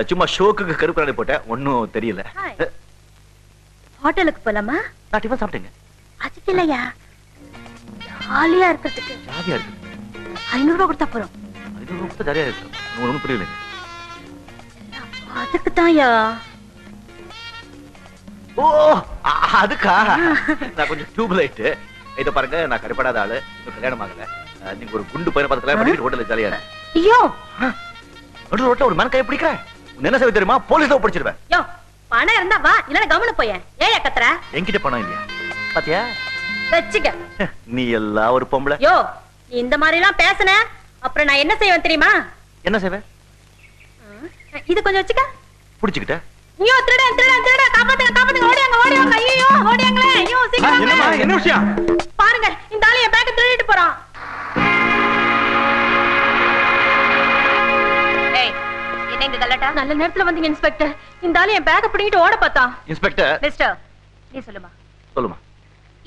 சும்மா ஷோக்கு கருப்பு நாளை போட்டேன், ஒன்னும் தெரியல. ஹோட்டலுக்கு போலாமா? நான் டிஃபன் சாப்பிட்டேங்க. அதுக்கு இல்லையா, ஜாலியா இருக்கிறதுக்கு. ஜாலியா இருக்கு. 500 ரூபாய் கொடுத்தா போறோம். 500 ரூபாய் கொடுத்தா ஜாலியா இருக்கு. ஒன்னும் புரியல. அதுக்கு தான்யா. ஓ அதுக்கா? நான் கொஞ்சம் டியூப் லைட். இத பாருங்க, நான் கருப்படாத ஆளு, கல்யாணம் ஆகல. நீங்க ஒரு குண்டு பையனை பார்த்து கல்யாணம் பண்ணிட்டு ஹோட்டல்ல ஜாலியா இரு. ஐயோ, நடு ரோட்ல ஒரு மன கை பிடிக்கிற, என்ன செய்ய தெரியுமா? போலீஸ்ல பிடிச்சிருவேன். யோ, பணம் இருந்தா வா, இல்லனா கவன போயேன். ஏயா கத்துற? என்கிட்ட பணம் இல்லையா? பாத்தியா? வெச்சுக்க. நீ எல்லாம் ஒரு பொம்பளை. யோ, நீ இந்த மாதிரி எல்லாம் பேசன, அப்புறம் நான் என்ன செய்வேன் தெரியுமா? என்ன செய்வே? இது கொஞ்சம் வச்சுக்க. புடிச்சுக்கிட்ட. ஐயோ, திருடா திருடா திருடா, காப்பாத்துங்க காப்பாத்துங்க, ஓடியாங்க ஓடியாங்க. ஐயோ ஓடியாங்களே. ஐயோ சீக்கிரம். என்னம்மா, என்ன விஷயம்? பாருங்க, இந்த ஆளு என் பேக்க திருடிட்டு போறான். ஏய், என்ன இங்க கலட்டா? நல்ல நேரத்துல வந்தீங்க இன்ஸ்பெக்டர். இந்த ஆளு என் பேக்க பிடிங்கிட்டு ஓட பார்த்தான். இன்ஸ்பெக்டர். மிஸ்டர், நீ சொல்லுமா. சொல்லுமா.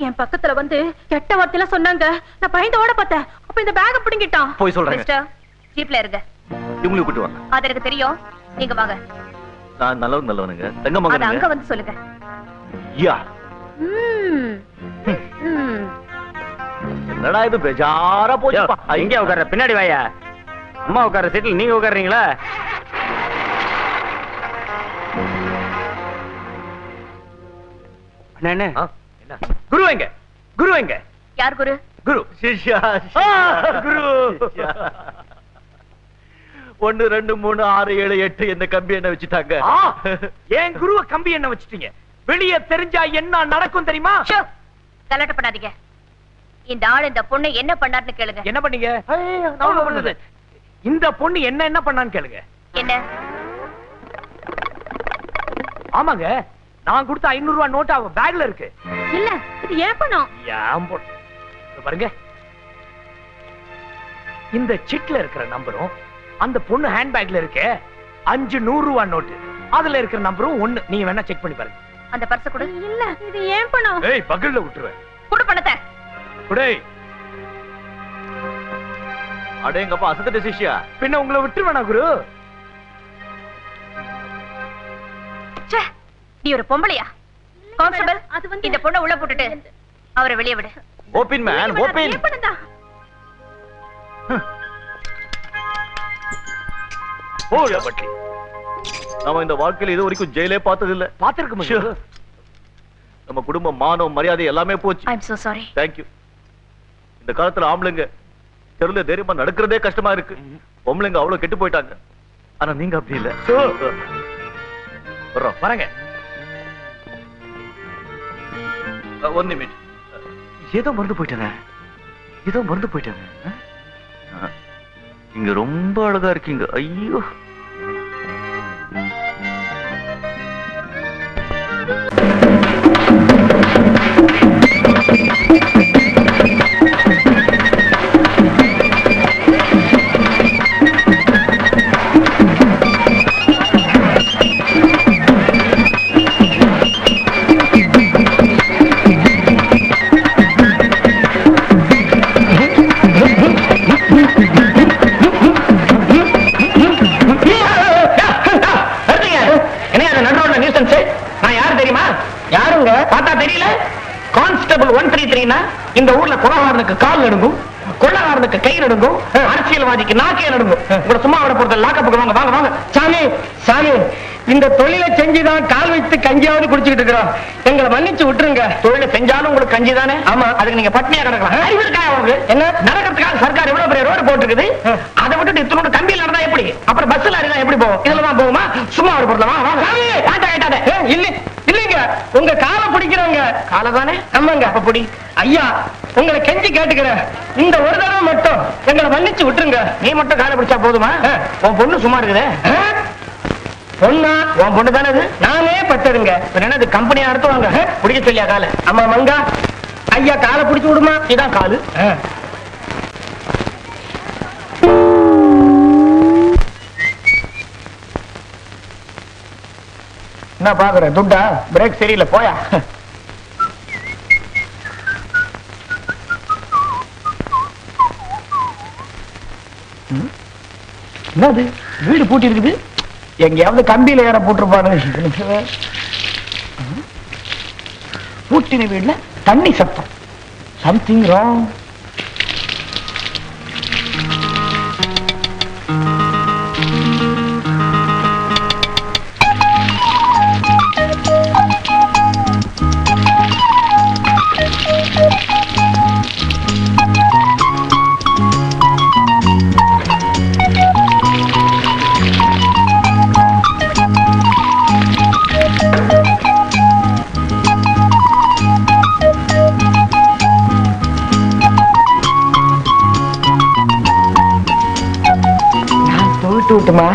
என் பக்கத்துல வந்து கெட்ட வார்த்தையில சொன்னாங்க. நான் பயந்து ஓட பார்த்தேன். அப்ப இந்த பேக்க பிடிங்கிட்டான். போய் சொல்றேன். மிஸ்டர், ஜீப்ல இருங்க. இவங்களை கூட்டி வாங்க. அது எனக்கு தெரியும், நீங்க வாங்க. நான் நல்லவனுங்க, தங்க மகனுங்க. அங்க வந்து சொல்லுங்க. யா. என்னடா இது பேஜாரா போச்சுப்பா. எங்க உட்கார்ற? பின்னாடி வாயா. அம்மா உட்கார்ற சீட்ல நீங்க உட்கார்றீங்களா? என்ன குரு எங்க? குரு எங்க? யார் குரு? குரு சிஷ்யா. குரு 1 2 3 6 7 8 என்ன கம்பி என்ன வச்சுட்டாங்க. ஏன் குருவ கம்பி என்ன வச்சிட்டீங்க? வெளியே தெரிஞ்சா என்ன நடக்கும் தெரியுமா? கலட்ட பண்ணாதீங்க. இந்த ஆள் இந்த பொண்ணு என்ன பண்ணாருன்னு கேளுங்க. என்ன பண்ணீங்க? இந்த பொண்ணு என்ன பண்ணான்னு கேளுங்க. என்ன? ஆமாங்க, நான் கொடுத்த 500 ரூபாய் நோட்டு அவ பேக்ல இருக்கு. இல்ல, இது ஏன் பணம்? பாருங்க, இந்த சிட்ல இருக்கிற நம்பரும் அந்த பொண்ணு ஹேண்ட் பேக்ல இருக்க 5 100 ரூபாய் நோட்டு, அதுல இருக்கிற நம்பரும் ஒண்ணு. நீங்க வேணா செக் பண்ணி பாருங்க. அந்த பர்ஸ் கொடு. இல்ல, இது ஏன் பணம்? ஏய், பகல்ல விட்டுருவேன். கொடு பணத்தை. குடே. அடேங்கப்பா, அசத்தட்ட சிஷ்யா. பின்ன உங்களை விட்டுருவேனா குரு? ச்சே, நீ ஒரு பொம்பளையா? கான்ஸ்டபிள், அது வந்து இந்த பொண்ணை உள்ள போட்டுட்டு அவரை வெளியே விடு. Open man, open. ஓயா பட்டி. நாம இந்த வாழ்க்கையில இது வரைக்கும் ஜெயிலே பார்த்தது இல்ல. பாத்திருக்கோம். நம்ம குடும்ப மானம் மரியாதை எல்லாமே போச்சு. I am so sorry. Thank you. இந்த காலத்துல ஆம்பளைங்க தெருல தைரியமா நடக்கிறதே கஷ்டமா இருக்கு. பொம்பளைங்க அவ்வளவு கெட்டு போயிட்டாங்க. ஆனா நீங்க அப்படி இல்ல. வரங்க. 1 நிமிஷம். ஏதோ மறந்து போயிட்டேனே. இங்க ரொம்ப அழகா இருக்கீங்க. ஐயோ. கான்ஸ்டபிள் 133 இந்த ஊர்ல கொலைகாரனுக்கு கால் நடுங்கும், கொள்ளகாரனுக்கு கை நடுங்கும், அரசியல்வாதிக்கு நாக்கே நடுங்கும். உங்களை சும்மா விட போறது லாக்கப்புக்கு வாங்க வாங்க வாங்க. சாமி சாமி, இந்த தொழிலை செஞ்சுதான் கால் வைத்து கஞ்சியாவது குடிச்சுக்கிட்டு இருக்கிறோம். எங்களை மன்னிச்சு விட்டுருங்க. தொழிலை செஞ்சாலும் உங்களுக்கு கஞ்சி தானே? ஆமா, அதுக்கு நீங்க பட்னியா கிடக்கலாம். என்ன நடக்கிறதுக்காக சர்க்கார் எவ்வளவு பெரிய ரோடு போட்டுருக்குது, அதை விட்டுட்டு இத்தனோட கம்பியில் நடந்தா எப்படி? அப்புறம் பஸ் லாரி தான் எப்படி போகும்? இதுலதான் போகுமா? சும்மா ஒரு பொருள் இல்ல இல்லீங்க, உங்க காலை பிடிக்கிறவங்க. காலை தானே? ஆமாங்க. அப்ப பிடி. ஐயா, உங்களை கெஞ்சி கேட்டுக்கிறேன், இந்த ஒரு தடவை மட்டும் எங்களை மன்னிச்சு விட்டுருங்க. நீ மட்டும் காலை பிடிச்சா போதுமா? உன் பொண்ணு சும்மா இருக்குதே. பொண்ணா? உன் பொண்ணு தானே அது? நானே பட்டதுங்க. என்னது கம்பெனியா நடத்துவாங்க? பிடிக்க சொல்லியா காலை? ஆமா மங்கா, ஐயா காலை பிடிச்சு விடுமா? இதான் காலு. என்ன பாக்குற? துட்டா? பிரேக் சரியில்லை, போயா. என்னது வீடு பூட்டி இருக்குது, எங்கேயாவது கம்பியில ஏற போட்டிருப்பாரு. பூட்டின வீடுல தண்ணி சத்தம். Something wrong. விட்டுமா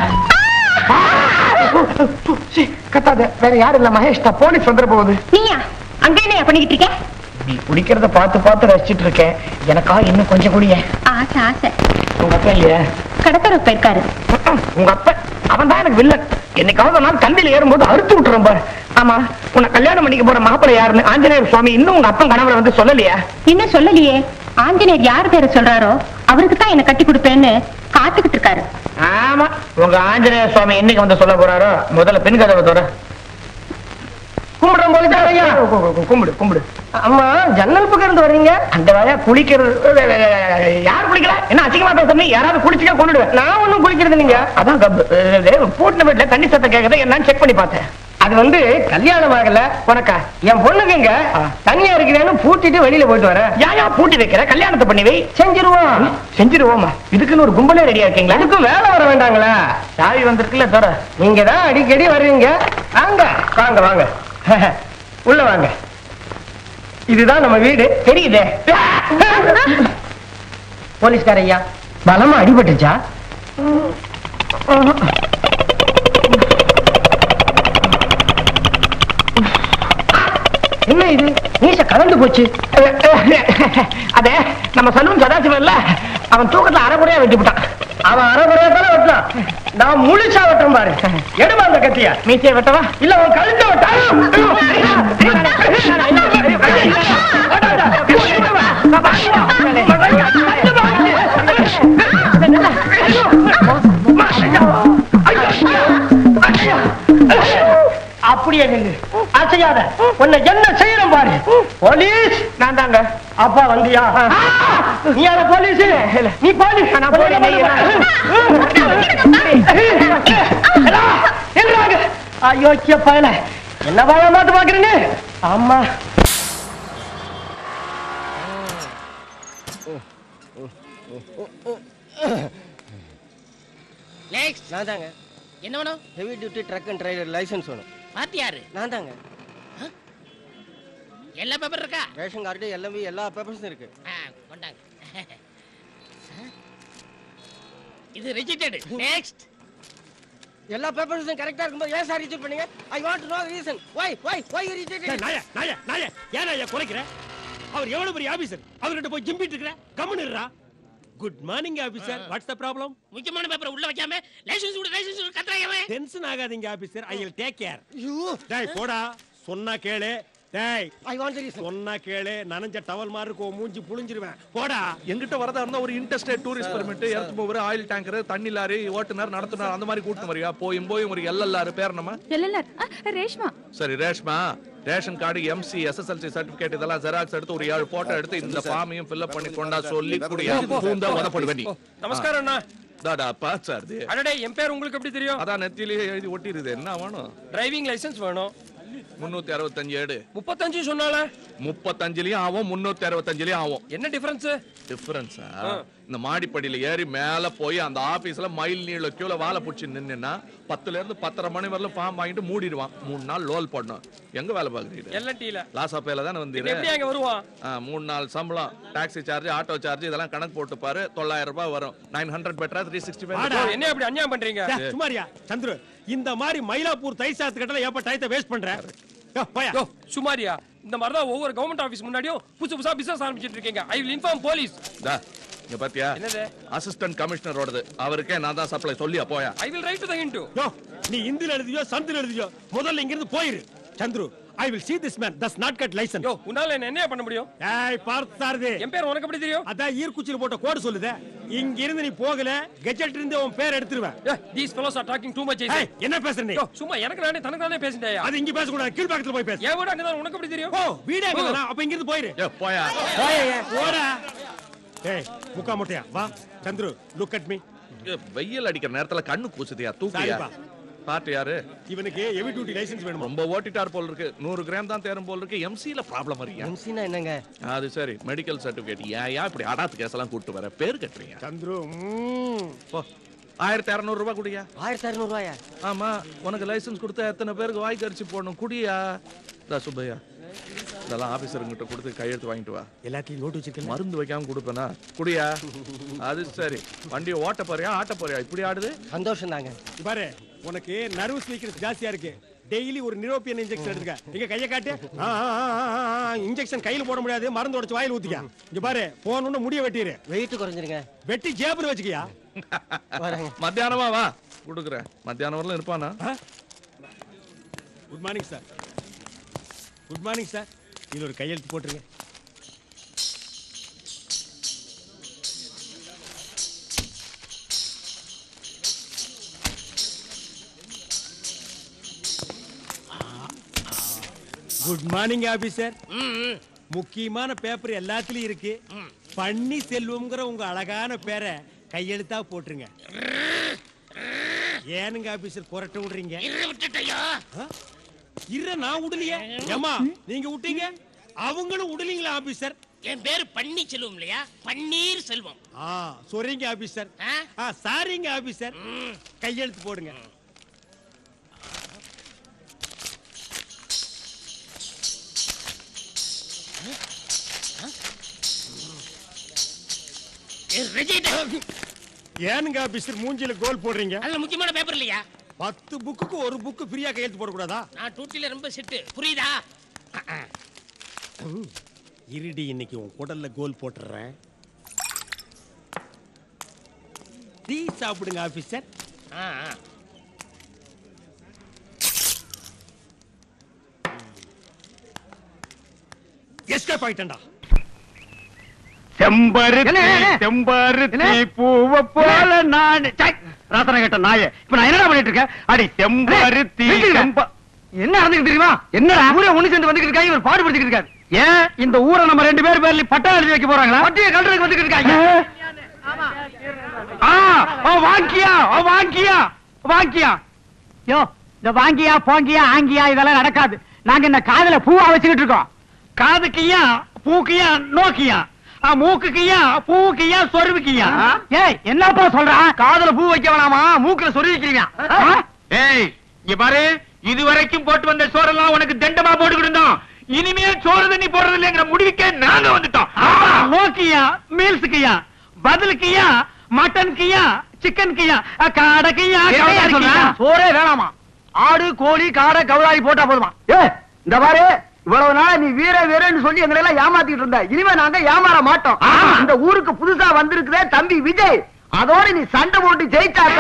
கத்தாத. வேற யாரும் இல்ல மகேஷ் தான். போலீஸ் வந்துட போகுது. நீயா அங்க என்ன பண்ணிக்கிட்டு இருக்க? நீ குடிக்கிறத பார்த்து பார்த்து ரசிச்சிட்டு இருக்கேன். எனக்கா இன்னும் கொஞ்சம் குடிய ஆசை ஆசை. உங்க அப்பா இல்லையா? கடத்தர போயிருக்காரு. உங்க அப்பா அவன் தான் எனக்கு வில்லன். என்னைக்காவது நாள் கண்ணில் ஏறும்போது அறுத்து விட்டுறோம் பாரு. ஆமா, உன்னை கல்யாணம் பண்ணிக்க போற மாப்பிள்ளை யாருன்னு ஆஞ்சநேயர் சுவாமி இன்னும் உங்க அப்பன் கனவுல வந்து சொல்லலையா? இன்னும் சொல்லலையே. ஆஞ்சநேயர் யார் பேரை சொல்றாரோ அவருக்கு தான் என்ன கட்டி கொடுப்பேன்னு காத்துக்கிட்டு இருக்காரு. ஆமா, உங்க ஆஞ்சநேயர் சுவாமி என்னைக்கு வந்து சொல்ல போறாரோ முதல்ல பெண் கதவை தோற கும்பிடுறோம் போல. கும்பிடு கும்பிடு. அம்மா, ஜன்னல் பக்கம் இருந்து வர்றீங்க. அந்த வரையா குளிக்கிறது யார் குளிக்கல? என்ன அசிங்கமா பேசுறீங்க? யாராவது குளிச்சுக்க கொண்டுடுவேன். நான் ஒண்ணும் குளிக்கிறது இல்லைங்க. அதான் பூட்டின வீட்டுல தண்ணி சத்தம் கேட்கறத என்னன்னு செக் பண்ணி பார்த்தேன். அது வந்து கல்யாணம் ஆகல உனக்கா என் பொண்ணுக்குங்க தனியா இருக்கிறேன்னு பூட்டிட்டு வெளியில போயிட்டு வர. யாயா பூட்டி வைக்கிற? கல்யாணத்தை பண்ணி வை. செஞ்சிருவோம். செஞ்சிருவோமா? இதுக்குன்னு ஒரு கும்பலே ரெடியா இருக்கீங்களா? அதுக்கும் வேலை வர வேண்டாங்களா? சாவி வந்திருக்குல்ல தோற. நீங்க தான் அடிக்கடி வருவீங்க. வாங்க வாங்க வாங்க உள்ள வாங்க. இதுதான் நம்ம வீடு. தெரியுதே. போலீஸ்கார ஐயா, பலமா அடிபட்டுச்சா? என்ன இது? மீச கலந்து போச்சு. அத நம்ம சலூன் சதாசிவம் இல்ல, அவன் தூக்கத்துல அரைகுறையா வெட்டி விட்டான். அவன் அரைகுறையா தானே வெட்டான். நான் முழுசா வெட்டம் பாரு. எடுமா அந்த கத்தியா. மீசைய வெட்டவா? இல்ல அவன் கழுத்த வெட்டான். அப்படியே நில்லு, அசையாத. உன்னை என்ன செய்யணும் பாரு. போலீஸ் நான் தாங்க. அப்பா வந்தியா? நீ யார போலீஸ்? நீ போலீஸ். நான் ஐயோ பயல என்ன வாழ மாட்டு பாக்குறீங்க? ஆமா, நான் தாங்க. என்ன வேணும்? Heavy duty truck and driver licence வேணும். மாத்தியாரு? நான் தாங்க. எல்லா பேப்பர் இருக்கா? ரேஷன் கார்டு எல்லாமே எல்லா பேப்பர்ஸும் இருக்கு. கொண்டாங்க. இது ரிஜெக்டட். நெக்ஸ்ட். எல்லா பேப்பர்ஸும் கரெக்ட்டா இருக்கும்போது ஏன் சார் ரிஜெக்ட் பண்ணீங்க? ஐ want to no the reason. why you rejected? நாய ஏன் நாய குறைக்கிற? அவர் எவ்வளவு பெரிய ஆபீசர், அவர்கிட்ட போய் ஜிம்பிட்டு இருக்கற? கம்முன்னு இருடா. Good morning officer, what's the problem? முக்கியமான பேப்பர் உள்ள வைக்காம லைசென்ஸ் கட்டறாயவே. டென்ஷன் ஆகாதீங்க officer, I will take care. டேய் போடா, சொன்னா கேளு. டேய் ஐ வாண்ட் தி ரீசன். சொன்னா கேளு, நனஞ்ச டவல் மாதிரி இருக்கோ, மூஞ்சி புளிஞ்சிருவேன். போடா. எங்கிட்ட வரதா இருந்தா ஒரு இன்டர்ஸ்டேட் டூரிஸ்ட் பெர்மிட், எர்த் மூவர், ஆயில் டேங்கர், தண்ணி லாரி, ஓட்டுநர், நடத்துனர் அந்த மாதிரி கூட்டிட்டு வரியா? போயும் ஒரு எல்எல்ஆர் பேர் நம்ம எல்எல்ஆர் ரேஷ்மா. சரி Reshma, ration card, MC, SSLC certificate இதெல்லாம் ஜெராக்ஸ் எடுத்து ஒரு 7 போட்டோ எடுத்து இந்த ஃபார்மையும் ஃபில் பண்ணி கொண்டா சொல்லி குடியா. பூந்தா வரப்படுவே நீ. நமஸ்காரம் அண்ணா. தாடா பாச்சார்து. அடடே, என் பேர் உங்களுக்கு எப்படி தெரியும்? அதான் நெத்தியிலே எழுதி ஒட்டிருது. என்ன வேணும்? டிரைவிங் லைசென்ஸ் வேணும். 365 ஏடு. 35 சொன்னால 35லயும் ஆகும், 365லயும் ஆகும். என்ன டிஃபரன்ஸ்? டிஃபரன்ஸா? இந்த மாடிப்படியில ஏறி மேல போய் அந்த ஆபீஸ்ல மைல் நீள கியூல வாழை புடிச்சு நின்னா 10ல இருந்து 10:30 மணி வரலும் ஃபார்ம் வாங்கிட்டு மூடிடுவான். 3 நாள் லோல் பண்ணணும். எங்க வேலை பாக்குறீங்க? எல்என்டில. லாஸ் ஆஃபேல தான வந்தீங்க. எப்படி அங்க வருவான்? 3 நாள் சம்பளம், டாக்ஸி சார்ஜ், ஆட்டோ சார்ஜ் இதெல்லாம் கணக்கு போட்டு பாரு. 900 ரூபாய் வரும். 900 பெட்டரா 365. என்ன அப்படி அநியாயம் பண்றீங்க? சுமாரியா சந்துரு, இந்த மாதிரி மயிலாப்பூர் தைசாத்து கட்டல ஏப்ப டைத்தை வேஸ்ட் பண்ற? யோ சுமாரியா, இந்த மாதிரி தான் ஒவ்வொரு கவர்மெண்ட் ஆபீஸ் முன்னாடியும் புதுசா பிசினஸ் ஆரம்பிச்சிட்டு இருக்கீங்க. I will inform police. இங்க பாத்தியா? என்னது? அசிஸ்டன்ட் கமிஷனரோடது. அவருக்கே நான் தான் சப்ளை சொல்லியா போயா. I will write to the Hind. யோ, நீ இந்தில எழுதியோ சந்தில எழுதியோ முதல்ல இங்க இருந்து போயிரு. Chandru, I will see this man does not get license. யோ உன்னால என்ன பண்ண முடியும்? ஏய் பார்த்தசாரதி. என் பேர் உனக்கு எப்படி தெரியும்? அதான் ஈர்க்குச்சில போட்ட கோட் சொல்லுதே. இங்க இருந்து நீ போகல கெஜெட் இருந்து உன் பேர் எடுத்துருவேன். these fellows are talking too much. ஏய் என்ன பேசுற நீ? யோ சும்மா எனக்கு நானே தனக்கு தானே பேசிட்டேன். அது இங்க பேச கூடாது. கீழ் பக்கத்துல போய் பேசு. ஏன் வீடு அங்க தான் உனக்கு எப்படி தெரியும்? ஓ வீடு அங்க தான். அப்ப இங்க இருந்து போயிரு. யோ போயா. போடா. ஏய் முக்கா முட்டையா வா. Chandru look at me. வெயில் அடிக்கிற நேரத்துல கண்ணு கூசுதியா தூக்கியா? பாட்டு யாரு? இவனுக்கு ஹெவி டியூட்டி லைசென்ஸ் வேணும். ரொம்ப ஓட்டிட்டார் போல இருக்கு. 100 கிராம் தான் தேரும் போல இருக்கு. எம்சில ப்ராப்ளம் வரியா? எம்சினா என்னங்க? அது சரி மெடிக்கல் சர்டிபிகேட். ஏன் இப்படி அடாத்து கேஸ் எல்லாம் கூட்டி வர பேர் கட்டுறீங்க? சந்துரு போ 1200 ரூபாய் குடியா? 1200 ரூபாயா? ஆமா உனக்கு லைசென்ஸ் கொடுத்தா எத்தனை பேருக்கு வாய் கரிச்சு போடணும் குடியா? சுப்பையா இதெல்லாம் ஆபீசருங்கிட்ட கொடுத்து கையெழுத்து வாங்கிட்டு வா. எல்லாத்தையும் நோட் வச்சிருக்கேன். மருந்து வைக்காம கொடுப்பேனா? குடியா? அது சரி. வண்டியை ஓட்ட போறியா ஆட்ட போறியா? இப்படி ஆடுது. சந்தோஷம் தாங்க. பாரு உனக்கு நர்வஸ் வீக்னஸ் ஜாஸ்தியா இருக்கு. டெய்லி ஒரு நிரோபியன் இன்ஜெக்ஷன் எடுத்துக்க. இங்க கையை காட்டு. இன்ஜெக்ஷன் கையில போட முடியாது. மருந்து உடைச்சு வாயில ஊத்திக்க. இங்க பாரு போனோன்னு முடிய வெட்டிரு. வெயிட் குறைஞ்சிருங்க. வெட்டி ஜேபுல வச்சுக்கியா? மத்தியானமா வா கொடுக்குறேன். மத்தியானம் வரல இருப்பானா? Good morning sir. Good morning sir. இதுல ஒரு கையெழுத்து போட்டுருங்க. Good morning officer. முக்கியமான பேப்பர் எல்லாத்துலயும் இருக்கு. பன்னி செல்வம்ங்கிற உங்க அழகான பேரை கையெழுத்தா போட்டுருங்க. ஏனுங்க ஆபீசர் புரட்ட விடுறீங்க? நான் விடலையே. ஏமா நீங்க விட்டீங்க அவங்களும் விடலீங்களா ஆபீசர்? என் பேரு பன்னி செல்வம் இல்லையா? பன்னீர் செல்வம். சரிங்க ஆபீசர். சாரிங்க ஆபீசர். கையெழுத்து போடுங்க. ஏனுங்க ஆபீசர் மூஞ்சில கோல் போடுறீங்க? அதுல முக்கியமான பேப்பர் இல்லையா? 10 புக்குக்கு ஒரு புக் ஃப்ரீயா கையெழுத்து போட கூடாதா? நான் டூட்டில ரொம்ப செட்டு புரியுதா? இருடி இன்னைக்கு உன் குடல்ல கோல் போட்டுறேன். டீ சாப்பிடுங்க ஆபீசர். எஸ்கேப் ஆயிட்டேன்டா. செம்பருத்தி பூவ போல நான் ராசன கேட்ட நாயே. இப்ப நான் என்னடா பண்ணிட்டு இருக்கேன்? அடி செம்பருத்தி என்ன நடந்துட்டு தெரியுமா? என்னடா ஊரே ஒண்ணு சேர்ந்து வந்துட்டு இருக்காங்க. இவர் பாடுபடுத்திட்டு இருக்காரு. ஏன் இந்த ஊரை நம்ம 2 பேர் பேர்ல பட்டா எழுதி வைக்க போறாங்களா? பட்டியை கல்றதுக்கு வந்துட்டு இருக்காங்க. வாங்கியா யோ இந்த வாங்கியா போங்கியா ஆங்கியா இதெல்லாம் நடக்காது. நாங்க இந்த காதுல பூவா வச்சுக்கிட்டு இருக்கோம். காதுக்கியா பூக்கியா நோக்கியா மூக்குக்கியா பூக்கியா சொருவிக்கியா. ஏய் என்னப்பா சொல்றான்? காதுல பூ வைக்க வேணாமா மூக்குல சொருவிக்கிறீங்க. ஏய் இங்க பாரு இதுவரைக்கும் போட்டு வந்த சோறெல்லாம் உனக்கு தண்டமா போட்டுக்கிட்டு இருந்தோம். இனிமேல் சோறு தண்ணி போடுறது இல்லைங்கிற முடிவுக்கே நாங்க வந்துட்டோம். நோக்கியா மீல்ஸுக்கியா பதிலுக்கியா மட்டன்கியா சிக்கன்கியா காடைக்கியா சோறே வேணாமா. ஆடு கோழி காடை கவுளாரி போட்டா போதுமா? ஏ இந்த பாரு இவ்வளவு நாள் நீ வீர வீரன்னு சொல்லி எங்களை எல்லாம் ஏமாத்திட்டு இருந்த. இனிமே நாங்க ஏமாற மாட்டோம். இந்த ஊருக்கு புதுசா வந்திருக்கிறே தம்பி விஜய், அதோட நீ சண்டை போட்டு ஜெயிச்சாக்க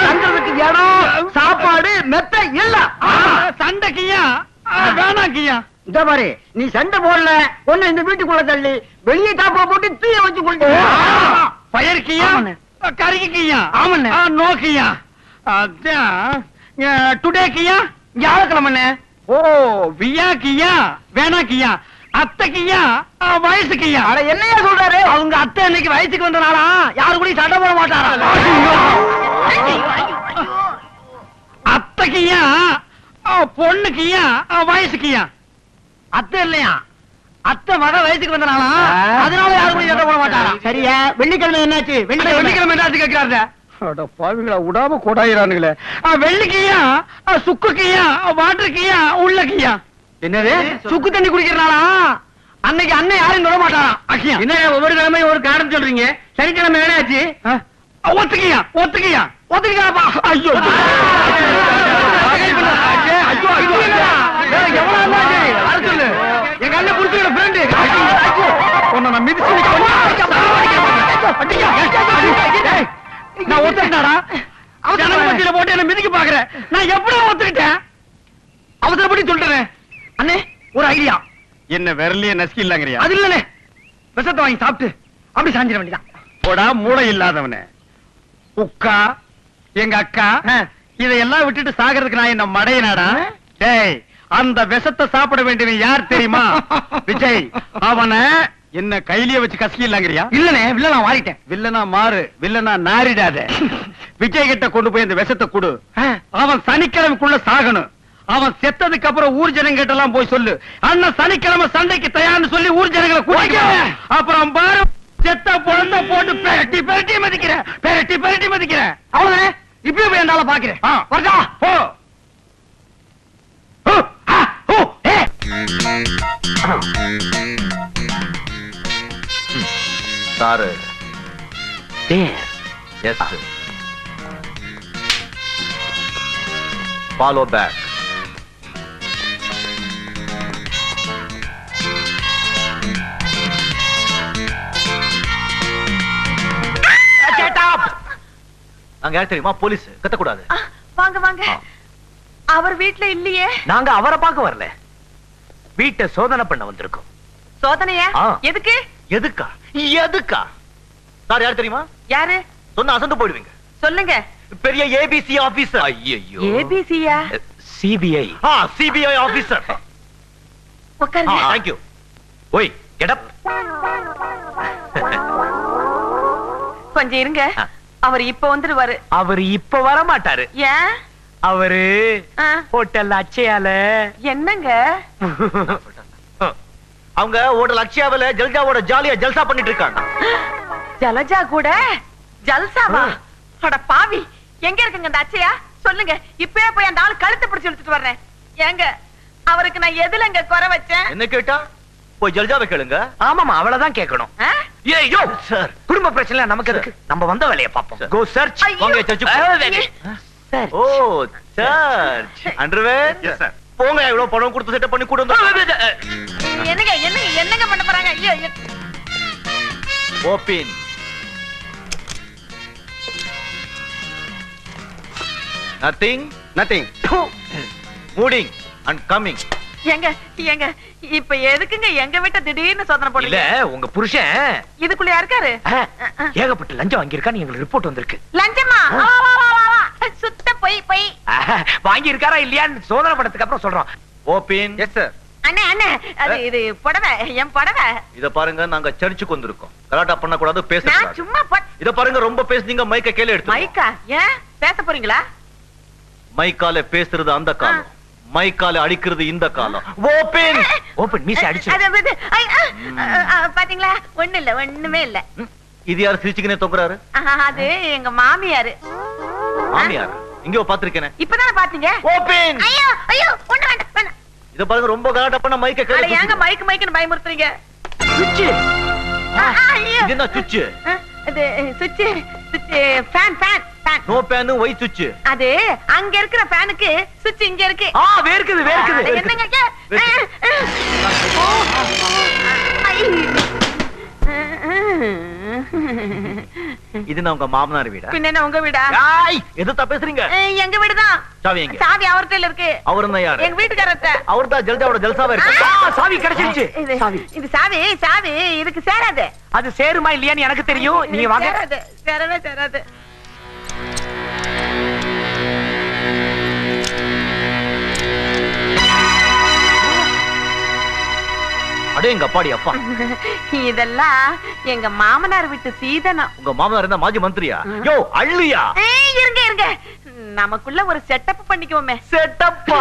தங்கிறதுக்கு இடம் சாப்பாடு மெத்த இல்ல. சண்டைக்கியா வேணாக்கியா? இந்த பாரு நீ சண்டை போடல ஒண்ணு இந்த வீட்டுக்குள்ள தள்ளி வெளியே டாப்பா போட்டு தீய வச்சு கொண்டு பயிர்க்கியா கறிக்கியா நோக்கியா டுடேக்கியா வியாழக்கிழமை. ஓ வியாக்கியா வேணாக்கியா அத்தைக்கியா வயசுக்கியா? அட என்னையா சொல்றாரு? அவங்க அத்தை இன்னைக்கு வயசுக்கு வந்தனால யாரு கூட சண்டை போட மாட்டாரா? அத்தைக்கியா பொண்ணுக்கியா வயசுக்கியா? அத்தை இல்லையா அத்தை மக வயசுக்கு வந்தனால அதனால யாரு கூட சண்டை போட மாட்டாரா? சரியா வெள்ளிக்கிழமை என்னாச்சு? வெள்ளிக்கிழமை என்னாச்சு கேட்கிறாரு? பாவிங்களா விடாம கொடாயிரானுங்களே. வெள்ளிக்கியா சுக்குக்கியா வாட்டருக்கியா உள்ளக்கியா? என்னது சுக்கு தண்ணி குடிக்கிறனாலா? அன்னைக்கு அண்ணன் யாரும் தொட மாட்டாராம். அக்கியா என்ன ஒவ்வொரு கிழமையும் ஒரு காரணம் சொல்றீங்க? சனிக்கிழமை என்னாச்சு? ஒத்துக்கியா ஒத்துக்கியா ஒத்துக்கியாப்பா? ஐயோ சொல்லு எங்க அண்ணன் புடிச்சுக்கிற ஃப்ரெண்டு உன்னை நான் மிதிச்சு நான் ஒத்துக்கிட்டாடா. ஜனமத்தியில போட்டு என்ன மிதிக்க பாக்குறேன். நான் எப்படி ஒத்துக்கிட்டேன்? அவசரப்படி சொல்றேன். அண்ணே ஒரு ஐடியா. என்ன விரலிய நசுக்கி இல்லாங்கறியா? அது இல்லனே, விஷத்தை வாங்கி சாப்பிட்டு அப்படி சாஞ்சிட வேண்டியதான். போடா மூளை இல்லாதவனே. உக்கா எங்க அக்கா இதையெல்லாம் விட்டுட்டு சாகிறதுக்கு நான் என்ன மடையனாடா? டேய், அந்த விஷத்தை சாப்பிட வேண்டியவன் யார் தெரியுமா? விஜய். அவனை என்ன கையிலேயே வச்சு கசக்கி இல்லாங்கறியா? இல்லனே, வில்லனா மாறிட்டேன். வில்லனா மாறு, வில்லனா நாரிடாத. விஜய் கிட்ட கொண்டு போய் இந்த விஷத்தை கொடு. அவன் சனிக்கிழமைக்குள்ள சாகணும். அவன் செத்ததுக்கு அப்புறம் ஊர் ஜனங்க கிட்ட எல்லாம் போய் சொல்லு, அண்ணன் சனிக்கிழமை சண்டைக்கு தயார்னு சொல்லி ஊர் ஜனங்களை கூட்டிக்க. அப்புறம் பாரு, செத்த பொழந்த போட்டு பெரட்டி பெரட்டி மதிக்கிறேன், பெரட்டி பெரட்டி மதிக்கிறேன். அவ்வளவுதானே, இப்பயும் போய் என்னால பாக்குறேன். வரதா போ. Sir yes follow back. நாங்க யார் தெரியுமா? போலீஸ். கத்தக்கூடாது. வாங்க வாங்க. அவர் வீட்ல இல்லையே. நாங்க அவரை பார்க்க வரல, வீட்டை சோதனை பண்ண வந்திருக்கோம். சோதனையா? எதுக்கு? எதுக்கா? எதுக்கா? சார் யார் தெரியுமா? யாரு? சொன்னா அசந்து போயிடுவீங்க. சொல்லுங்க. பெரிய ஏபிசி ஆபீசர். ஐயோ, ஏபிசியா? சிபிஐ. CBI officer. உட்காருங்க. Thank you. ஓய், கெட் அப். கொஞ்சம் இருங்க, அவர் இப்ப வந்துருவாரு. அவர் இப்ப வர மாட்டாரு. ஏன்? அவரு ஹோட்டல் அச்சயால. என்னங்க? அவங்க ஹோட்டல் அச்சயாவில ஜல்ஜாவோட ஜாலியா ஜல்சா பண்ணிட்டு இருக்காங்க. ஜலஜா கூட ஜல்சாவா? அட பாவி, எங்க இருக்குங்க அந்த அச்சயா? சொல்லுங்க, இப்பவே போய் அந்த ஆள் கழுத்தை பிடிச்சு இழுத்துட்டு வர்றேன். ஏங்க, அவருக்கு நான் எதுலங்க குறை வச்சேன்? என்ன கேட்டா? போய் ஜல்ஜாவை கேளுங்க. ஆமாமா, அவளதான் கேட்கணும். ஏய்யோ சார், குடும்ப பிரச்சனை நமக்கு இருக்கு, நம்ம வந்த வேலையை பாப்போம். கோ சர்ச். வாங்க சர்ச். ஓ சர்ச். அண்டர்வேர். Yes sir. போங்க, இவ்வளவு பணம் கொடுத்து செட்டப் பண்ணி கூட வந்து. என்னங்க என்னங்க என்னங்க பண்ண போறாங்க? ஐயோ. ஓபன். நதிங். நதிங். மூடிங் அண்ட் கமிங். ஏங்க ஏங்க, இப்ப எதுக்குங்க எங்க வீட்டை திடீர்னு சோதனை இல்ல, போடுறீங்க? உங்க புருஷன் இதுக்குள்ள இருக்காரு. ஏகப்பட்ட லஞ்சம் வாங்கியிருக்கான்னு எங்களுக்கு ரிப்போர்ட் வந்திருக்கு. லஞ்சமா? வா, வா, வா, வா, வா. சுத்த பொய் பொய். வாங்கி இருக்காரா இல்லையான்னு சோதனை பண்ணதுக்கு அப்புறம் சொல்றோம். ஓபன். Yes sir. அண்ணே அண்ணே, அது இது புடவை, என் புடவை. இத பாருங்க, நாங்க சர்ச்சுக்கு வந்திருக்கோம். கலாட்டா பண்ண கூடாது, பேச நான் கூடாது. சும்மா இத பாருங்க, ரொம்ப பேசுனீங்க, மைக்க கீழ எடுத்து. மைக்கா? ஏன் பேச போறீங்களா? மைக்கால பேசுறது அந்த காலம், மைக்கால அடிக்கிறது இந்த காலம். ஓபன். ஓபன். மீச அடிச்சு. பாத்தீங்களா? ஒண்ணு இல்ல, ஒண்ணுமே இல்ல. இது யார் சிரிச்சுக்கினே தொங்குறாரு? அது எங்க மாமியாரு. மாமியார்? இங்க பாத்துருக்கேன். இப்பதானே பாத்தீங்க? ஓபன். ஐயோ ஐயோ, ஒண்ணு வேண்டாம் வேண்டாம். இத பாருங்க, ரொம்ப கலாட்டா பண்ண மைக்க கீழ அட ஏங்க மைக் மைக்னு பயமுறுத்துறீங்க? சுவிட்ச். ஐயோ, இது என்ன சுவிட்ச்? அது சுவிட்ச் fan fan fan. No fan, Y சுவிட்ச். அது அங்க இருக்கிற ஃபேனுக்கு சுவிட்ச் இங்க இருக்கு. வேர்க்குது வேர்க்குது. என்னங்க? இது நான் உங்க மாமனார் வீடா? பின்ன என்ன உங்க வீடா? எதுத்தா பேசுறீங்க? எங்க வீடுதான். சாவி எங்க? சாவி அவர்ட்ட இருக்கு. அவர்தான் யாரு? எங்க வீட்டுக்காரர்ட்ட. அவர்தான் ஜல்ஜாவோட ஜல்சாவா இருக்கு. சாவி கிடைச்சிருச்சு. இது சாவி சாவி இதுக்கு சேராது. அது சேருமா இல்லையான்னு எனக்கு தெரியும். நீங்க வாங்க. சேராது, சேரவே சேராது. அடே எங்க அப்பாடி அப்பா. இதெல்லாம் எங்க மாமனார் வீட்டு சீதனம். உங்க மாமனார் இருந்தா மாஜி மந்திரியா? யோ அள்ளியா? இருங்க இருங்க, நமக்குள்ள ஒரு செட்டப் பண்ணிக்குவோமே. செட்டப்பா?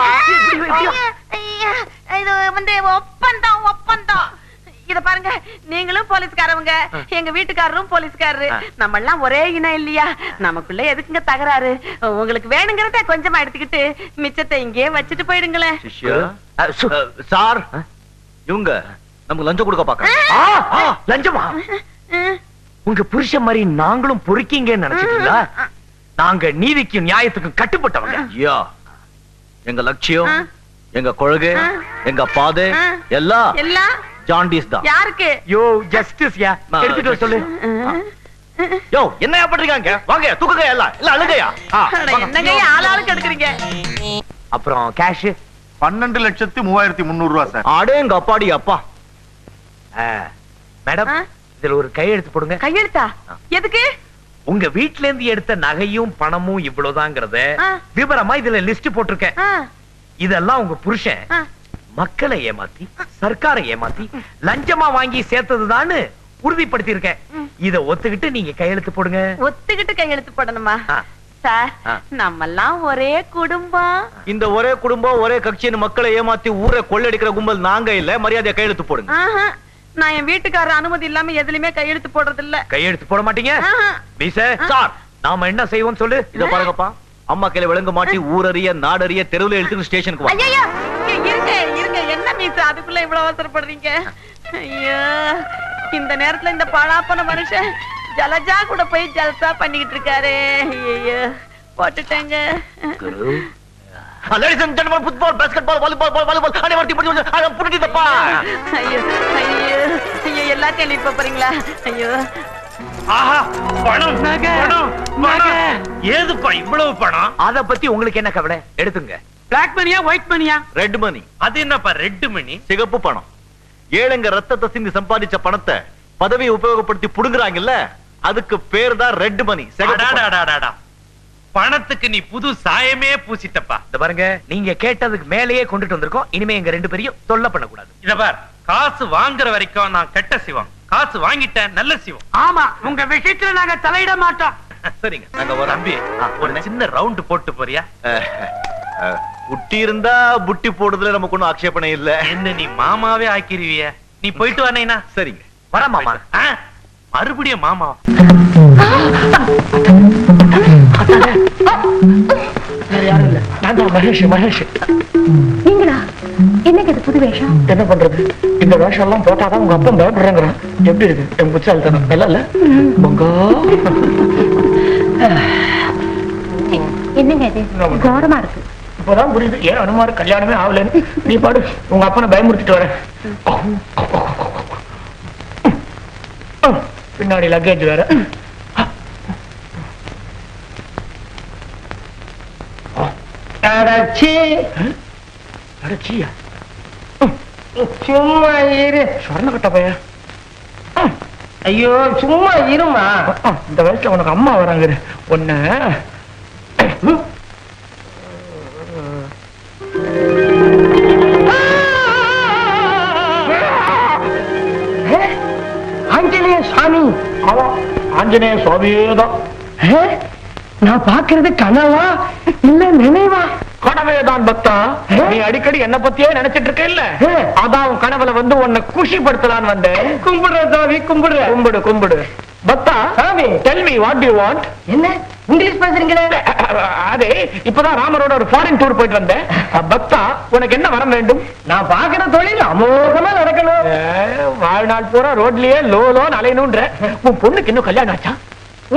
இது வந்து ஒப்பந்தம் ஒப்பந்தம். இத பாருங்க, நீங்களும் போலீஸ்காரவங்க, எங்க வீட்டுக்காரரும் போலீஸ்காரரு, நம்ம எல்லாம் ஒரே இனம் இல்லையா? நமக்குள்ள எதுக்குங்க தகராறு? உங்களுக்கு வேணுங்கிறத கொஞ்சமா எடுத்துக்கிட்டு மிச்சத்தை இங்கே வச்சுட்டு போயிடுங்களேன். சார், இவங்க நமக்கு லஞ்சம் கொடுக்க பாக்க. லஞ்சமா? உங்க புருஷன் மாதிரி நாங்களும் பொறுக்கீங்கன்னு நினைச்சிட்டீங்களா? நாங்க நீதிக்கும் நியாயத்துக்கும் கட்டுப்பட்டவங்க. யா, எங்க லட்சியம், எங்க கொள்கை, எங்க பாதை எல்லாம் எல்லாம் ஜாண்டிஸ் தான். யாருக்கு? யோ ஜஸ்டிஸ் யா, எடுத்துட்டு வர சொல்லு. யோ என்னையா பண்றீங்க? வாங்க தூக்குங்க, எல்லாம் இல்ல அழுகையா? என்னங்க ஆளாளுக்கு எடுக்குறீங்க? அப்புறம் கேஷ் 12,03,300 சார். அடேங்க அப்பாடி அப்பா. மேடம் இதுல ஒரு கையெழுத்து போடுங்க. கையெழுத்தா? எதுக்கு? உங்க வீட்ல இருந்து எடுத்த நகையும் பணமும் இவ்வளவுதாங்கிறத விவரமா இதுல லிஸ்ட் போட்டிருக்கேன். இதெல்லாம் உங்க புருஷன் மக்களை ஏமாத்தி சர்க்காரை ஏமாத்தி லஞ்சமா வாங்கி சேர்த்ததுதான்னு உறுதிப்படுத்தி இருக்கேன். இத ஒத்துக்கிட்டு நீங்க கையெழுத்து போடுங்க. ஒத்துக்கிட்டு கையெழுத்து போடணுமா? சார், நம்மெல்லாம் ஒரே குடும்பம். இந்த ஒரே குடும்பம் ஒரே கட்சின்னு மக்களை ஏமாத்தி ஊரை கொள்ளடிக்கிற கும்பல் நாங்க இல்ல. மரியாதையா கையெழுத்து போடுங்க. நான் என் வீட்டுக்காரர் அனுமதி இல்லாம எதுலயுமே கையெழுத்து போடுறது இல்ல. கையெழுத்து போட மாட்டீங்க? சார், நாம என்ன செய்வோம் சொல்லு. இத பாருங்கப்பா, அம்மா கையில விளங்க மாட்டி ஊரறிய நாடறிய தெருவுல எடுத்து ஸ்டேஷனுக்கு வா. ஐயா இருங்க இருங்க, என்ன மீச அதுக்குள்ள இவ்வளவு அவசரப்படுறீங்க? ஐயோ, இந்த நேரத்துல இந்த பாழாப்பன மனுஷன் ஜலஜா கூட போய் ஜல்சா பண்ணிக்கிட்டு இருக்காரு. ஐயோ, போட்டுட்டேங்க. Ladies and gentlemen, football, basketball, volleyball, volleyball, அனைவரும் புடிச்சிட்டப்பா. ஐயோ ஐயோ ஐயோ, எல்லாத்தையும் எழுதி போறீங்களா? ஐயோ, ஆஹா, பணம் பணம் பணம். ஏதுப்பா இவ்வளவு பணம்? அத பத்தி உங்களுக்கு என்ன கவலை? எடுத்துங்க. பிளாக் மணியா ஒயிட் மணியா? ரெட் மணி. அது என்னப்பா ரெட் மணி? சிகப்பு பணம். ஏழைங்க ரத்தத்தை சிந்தி சம்பாதிச்ச பணத்தை பதவியை உபயோகப்படுத்தி புடுங்குறாங்கல்ல, அதுக்கு பேர் தான் ரெட் மணி. பணத்துக்கு நீ புது சாயமே பூசிட்டப்பா. இத பாருங்க, நீங்க கேட்டதுக்கு மேலேயே கொண்டுட்டு வந்திருக்கோம். இனிமே எங்க ரெண்டு பேரையும் தொல்லை பண்ண கூடாது. இத பார், காசு வாங்குற வரைக்கும் நான் கெட்ட சிவம், காசு வாங்கிட்டேன் நல்ல சிவம். ஆமா, உங்க விஷயத்துல நாங்க தலையிட மாட்டோம். சரிங்க, நாங்க ஒரு தம்பி ஒரு சின்ன ரவுண்ட் போட்டு போறியா? குட்டி இருந்தா புட்டி போடுறதுல நமக்கு ஒண்ணும் ஆட்சேபனை இல்ல. என்ன நீ மாமாவே ஆக்கிருவிய? நீ போயிட்டு வானேனா? சரிங்க, வர மாமா. மறுபடியும் மாமா? யாரும் இல்ல, நான் தான் மகேஷ். மகேஷ் நீங்களா? என்னங்க இது புது வேஷம்? என்ன பண்றது, இந்த வேஷம் எல்லாம் போட்டாதான் உங்க அப்பா பயப்படுறாங்கிறான். எப்படி இருக்கு என் புச்சால்தனம்? நல்லா இல்ல? என்னங்க இது கௌரவமா இருக்கு? இப்பதான் புரியுது ஏன் அனுமாரு கல்யாணமே ஆகலன்னு. நீ பாடு, உங்க அப்பனை பயமுறுத்திட்டு வர. பின்னாடி லக்கேஜ் வேற. சும்மா இரு, சொர்ண கட்ட பைய. ஐயோ சும்மா இருமா, இந்த வயசுல உனக்கு அம்மா வராங்க. ஒன்ன ஆஞ்சநேய சுவாமி. ஆஞ்சநேய சுவாமியேதான். நான் பாக்குறது கனவா இல்ல நினைவா? கனவேதான் பக்தா. நீ அடிக்கடி என்ன பத்தியே நினைச்சிட்டு இருக்க இல்ல, அதான் கனவுல வந்து உன்னை குஷிப்படுத்தலான்னு வந்தேன். கும்பிடுற சாமி, கும்பிடுற. கும்பிடு கும்பிடு பக்தா. சாமி, tell me what do you want? என்ன இங்கிலீஷ் பேசுறீங்களே? அது இப்பதான் ராமரோட ஒரு ஃபாரின் டூர் போயிட்டு வந்தேன். பக்தா, உனக்கு என்ன வரம் வேண்டும்? நான் பாக்குற தொழில் அமோகமா நடக்கணும். வாழ்நாள் பூரா ரோட்லயே லோலோன்னு அலையணும்ன்ற. உன் பொண்ணுக்கு இன்னும் கல்யாணம் ஆச்சா?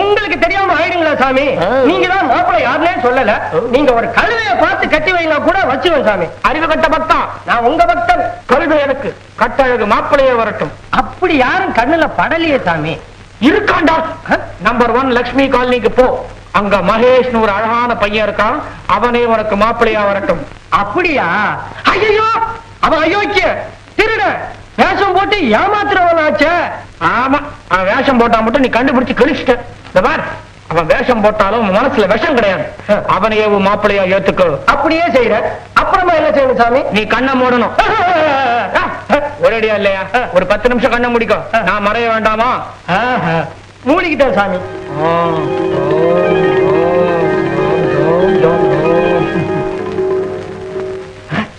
உங்களுக்கு தெரியாம ஆயிடுங்களா சாமி? நீங்க தான் மாப்பிள்ளை யாருன்னே சொல்லல. நீங்க ஒரு கழுதைய பார்த்து கட்டி வைங்க கூட வச்சுவேன் சாமி. அறிவு கட்ட பக்தா, நான் உங்க பக்தன். கழுதை எனக்கு, கட்டழகு மாப்பிள்ளையே வரட்டும். அப்படி யாரும் கண்ணுல படலையே சாமி. இருக்காண்டா. நம்பர் 1 லட்சுமி காலனிக்கு போ. அங்க மகேஷ்னு ஒரு அழகான பையன் இருக்கான். அவனே உனக்கு மாப்பிள்ளையா வரட்டும். அப்படியா? ஐயோ, அவன் அயோக்கிய திருட, வேஷம் போட்டு ஏமாத்துறவனாச்சே. ஆமா, அவன் வேஷம் போட்டா மட்டும் நீ கண்டுபிடிச்சு கழிச்சிட்ட. அவன் வேஷம் போட்டாலும் மனசுல விஷம் கிடையாது. அவனையே மாப்பிள்ளையா ஏத்துக்கோ. அப்படியே செய்யற. அப்புறமா என்ன செய்யணும் சாமி? நீ கண்ணை மூடணும். ஒரேடியா இல்லையா? ஒரு 10 நிமிஷம் கண்ணை முடிக்கும். நான் மறைய வேண்டாமா? மூடிக்கிட்டேன் சாமி.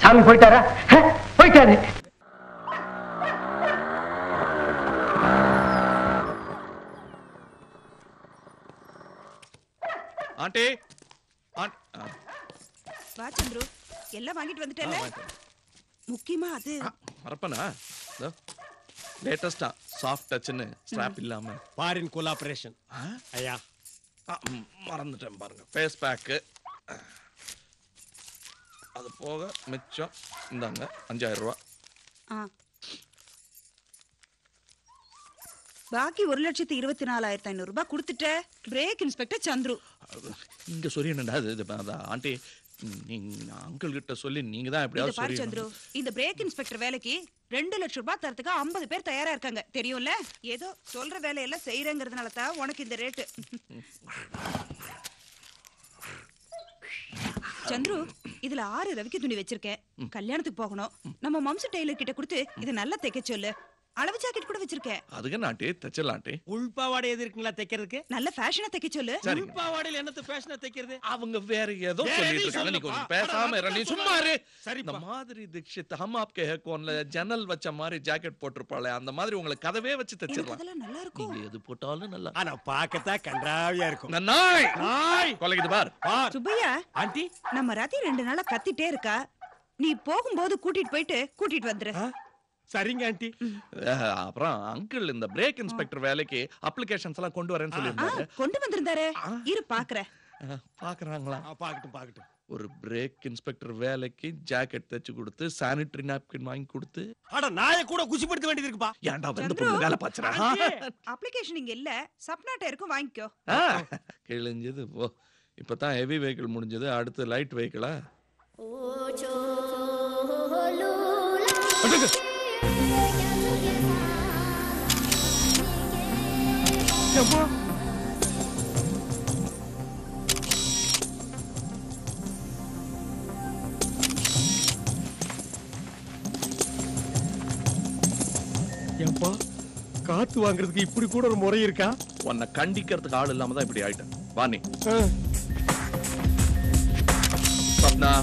சாமி போயிட்டாரா? போயிட்டாரு. ஆண்டி, வா சந்துரு, எல்லாம் வாங்கிட்டு வந்துட்டேல. முக்கியமா அது மறப்பனா லேட்டஸ்டா சாஃப்ட் டச்னு ஸ்ட்ராப் இல்லாம ஃபாரின் கோலாபரேஷன். ஐயா மறந்துட்டேன் பாருங்க. ஃபேஸ் பேக் அது போக மிச்சம் இந்தாங்க 5000 ரூபாய். பாக்கி 1,24,500 ரூபாய் கொடுத்துட்ட. Break inspector Chandru. இங்க சொல்லி என்னடா ஆண்டி, நீங்க அங்கிள் கிட்ட சொல்லி நீங்க தான் எப்படியாவது பாரு சொல்லி சந்துரு, இந்த பிரேக் இன்ஸ்பெக்டர் வேலைக்கு 2 லட்சம் ரூபாய் தரத்துக்கு 50 பேர் தயாரா இருக்காங்க தெரியும்ல. ஏதோ சொல்ற வேலையெல்லாம் செய்யறங்கிறதுனால தான் உனக்கு இந்த ரேட்டு. சந்துரு, இதுல 6 ரவிக்கு துணி வச்சிருக்கேன். கல்யாணத்துக்கு போகணும். நம்ம மம்சு டெய்லர் கிட்ட கொடுத்து இதை நல்லா தைக்க சொல்லு. அளவு ஜாக்கெட் கூட வச்சிருக்கேன். அதுக்கு நாட்டி தச்சலாட்டி. உள்பாவாடை எது இருக்குங்களா தைக்கிறதுக்கு? நல்ல ஃபேஷனா தைக்க சொல்லு. உள்பாவாடையில என்னத்த ஃபேஷனா தைக்கிறது? அவங்க வேற ஏதோ சொல்லிட்டு இருக்காங்க. நீ கொஞ்சம் பேசாம இரு. நீ சும்மா இரு. இந்த மாதிரி தீக்ஷித் ஹம் ஆப்கே ஹே கோன்ல ஜன்னல் வச்ச மாதிரி ஜாக்கெட் போட்டுருப்பாளே, அந்த மாதிரி உங்களுக்கு கதவே வச்சு தச்சிரலாம். அதெல்லாம் நல்லா இருக்கும். நீங்க எது போட்டாலும் நல்லா. ஆனா பார்க்கத்தா கன்றாவியா இருக்கும். நாய் நாய் கொலைக்குது பார். சுப்பையா, ஆண்டி நம்ம ரதி 2 நாளா கத்திட்டே இருக்கா. நீ போகும்போது கூட்டிட்டு வந்துரு. சரிங்க ஆண்டி. அப்புறம் அங்கிள் இந்த பிரேக் இன்ஸ்பெக்டர் வேலைக்கு அப்ளிகேஷன்ஸ் எல்லாம் கொண்டு வரேன்னு சொல்லிருந்தாரு. கொண்டு வந்திருந்தாரு. இரு பாக்குறேன். பாக்குறாங்களா? பாக்கட்டும். ஒரு பிரேக் இன்ஸ்பெக்டர் வேலைக்கு ஜாக்கெட் தச்சு கொடுத்து சானிட்டரி நாப்கின் வாங்கி கொடுத்து. அட நாயை கூட குசிப்படுத்த வேண்டியது இருக்குப்பா. ஏன்டா வந்து பொண்ணு வேலை பாச்சறா? அப்ளிகேஷன் இங்க இல்ல, சப்னாட்ட இருக்கும், வாங்கிக்கோ. கிழிஞ்சது போ. இப்பதான் ஹெவி வெஹிக்கிள் முடிஞ்சது, அடுத்து லைட் வெஹிக்கிளா? ஏன்பா காத்து வாங்குறதுக்கு இப்படி கூட ஒரு முறை இருக்கா? உன்னை கண்டிக்கிறதுக்கு ஆள் இல்லாம தான் இப்படி ஆயிட்டேன். வாணி சப்னா.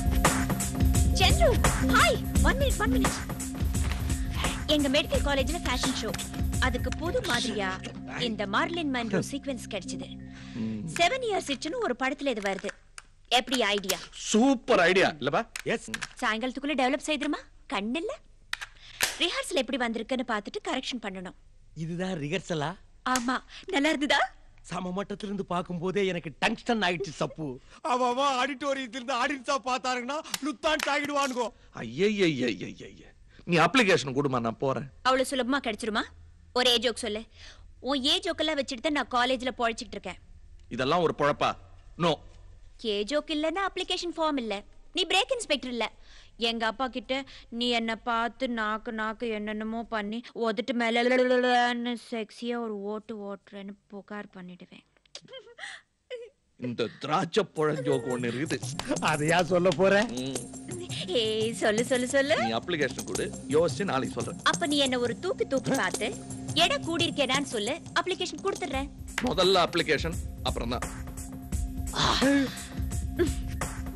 சந்திரு, ஹாய். 1 மினிட். எங்க மெடிக்கல் காலேஜ்ல ஃபேஷன் ஷோ. அதுக்கு புது மாதிரியா இந்த மார்லின் மன்ரோ சீக்வென்ஸ் கிடைச்சது. 7 இயர்ஸ் இட்னு ஒரு படத்துல இது வருது. எப்படி ஐடியா? சூப்பர் ஐடியா இல்லப்பா? எஸ். சாயங்காலத்துக்குள்ள டெவலப் செய்துமா? கண்ணில்ல. ரிஹர்சல் எப்படி வந்திருக்குன்னு பார்த்துட்டு கரெக்ஷன் பண்ணணும். இதுதான் ரிஹர்சலா? ஆமா. நல்லா இருந்ததா? சம மட்டத்துல இருந்து பாக்கும்போதே எனக்கு டங்ஸ்டன் ஆயிடுச்சு சப்பு. அவ ஆடிட்டோரியத்துல இருந்து ஆடிட்டா பார்த்தாருன்னா லுத்தான் தாகிடுவானுகோ. ஐயய்யய்யய்யய்ய. நீ அப்ளிகேஷன் கொடுமா, நான் போறேன். அவ்வளவு சுலபமா கிடைச்சிருமா? ஒரு ஏ ஜோக் சொல்லு. உன் ஏ ஜோக்கெல்லாம் வச்சுட்டு நான் காலேஜ்ல பொழைச்சிட்டு இருக்கேன். இதெல்லாம் ஒரு பொழப்பா? நோ. ஏ ஜோக் இல்லன்னா அப்ளிகேஷன் ஃபார்ம் இல்ல. நீ பிரேக் இன்ஸ்பெக்டர் இல்ல. எங்க அப்பா கிட்ட நீ என்ன பார்த்து நாக்கு என்னென்னமோ பண்ணி ஒதுட்டு மேல செக்ஸியா ஒரு ஓட்டுறேன்னு புகார் பண்ணிடுவேன். இந்த திராட்சை பழஞ்சோக்கு ஒண்ணு இருக்குது. அதையா சொல்ல போறேன்? ஏய் சொல்லு. நீ அப்ளிகேஷன் கொடு, யோசிச்சு நாளைக்கு சொல்றேன். அப்ப நீ என்ன ஒரு தூக்கி பார்த்து எடை கூடி இருக்கேனான்னு சொல்லு, அப்ளிகேஷன் கொடுத்துறேன். முதல்ல அப்ளிகேஷன், அப்புறம் தான்.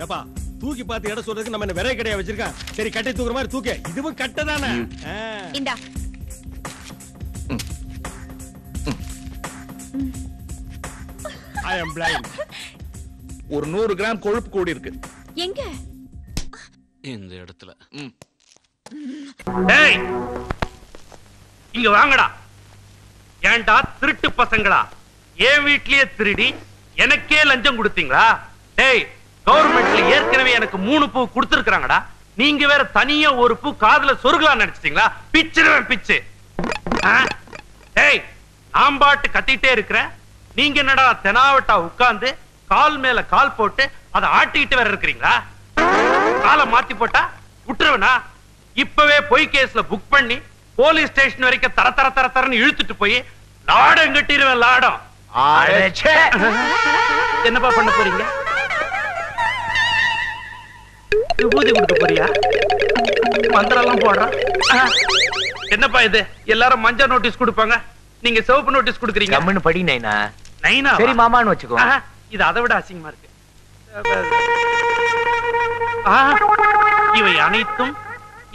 ஏப்பா தூக்கி பார்த்து எடை சொல்றதுக்கு நம்ம என்ன விரை கடையா வச்சிருக்கோம்? சரி கட்டை தூக்குற மாதிரி தூக்க. இதுவும் கட்டை தானே? இந்தா. I am blind. ஒரு 100 கிராம் கொழுப்பு கூடி இருக்கு. எங்க? இந்த இடத்துல. டேய் இங்க வாங்கடா. ஏன்டா திருட்டு பசங்களா? ஏன் வீட்லயே திருடி எனக்கே லஞ்சம் கொடுத்தீங்களா? டேய் கவர்மெண்ட்ல ஏற்கனவே எனக்கு 3 பூ கொடுத்திருக்காங்கடா. நீங்க வேற தனியா ஒரு பூ காதுல சொருகலாம் நினைச்சிட்டீங்களா? பிச்சிருவேன் பிச்சு. டேய் நான் பாட்டு கத்திட்டே இருக்கிறேன். நீங்க என்னடா தெனாவட்டா உட்கார்ந்து கால் மேல கால் போட்டு அதை ஆட்டிட்டு வேற இருக்கிறீங்களா? காலை மாத்தி போட்டா விட்டுருவனா? இப்பவே பொய் கேஸ்ல புக் பண்ணி போலீஸ் ஸ்டேஷன் வரைக்கும் தரன்னு இழுத்துட்டு போய் லாடம் கட்டிடுவேன். லாடம். என்னப்பா பண்ண போறீங்க? விபூதி கொடுக்க போறியா? மந்திரம் போடுறான். என்னப்பா இது? எல்லாரும் மஞ்சள் நோட்டீஸ் கொடுப்பாங்க, நீங்க சிவப்பு நோட்டீஸ் கொடுக்குறீங்க. கம்முன்னு படி நைனா. நைனா சரி மாமான்னு வச்சுக்கோ. இது அதை விட அசிங்கமா இருக்கு. இவை அனைத்தும்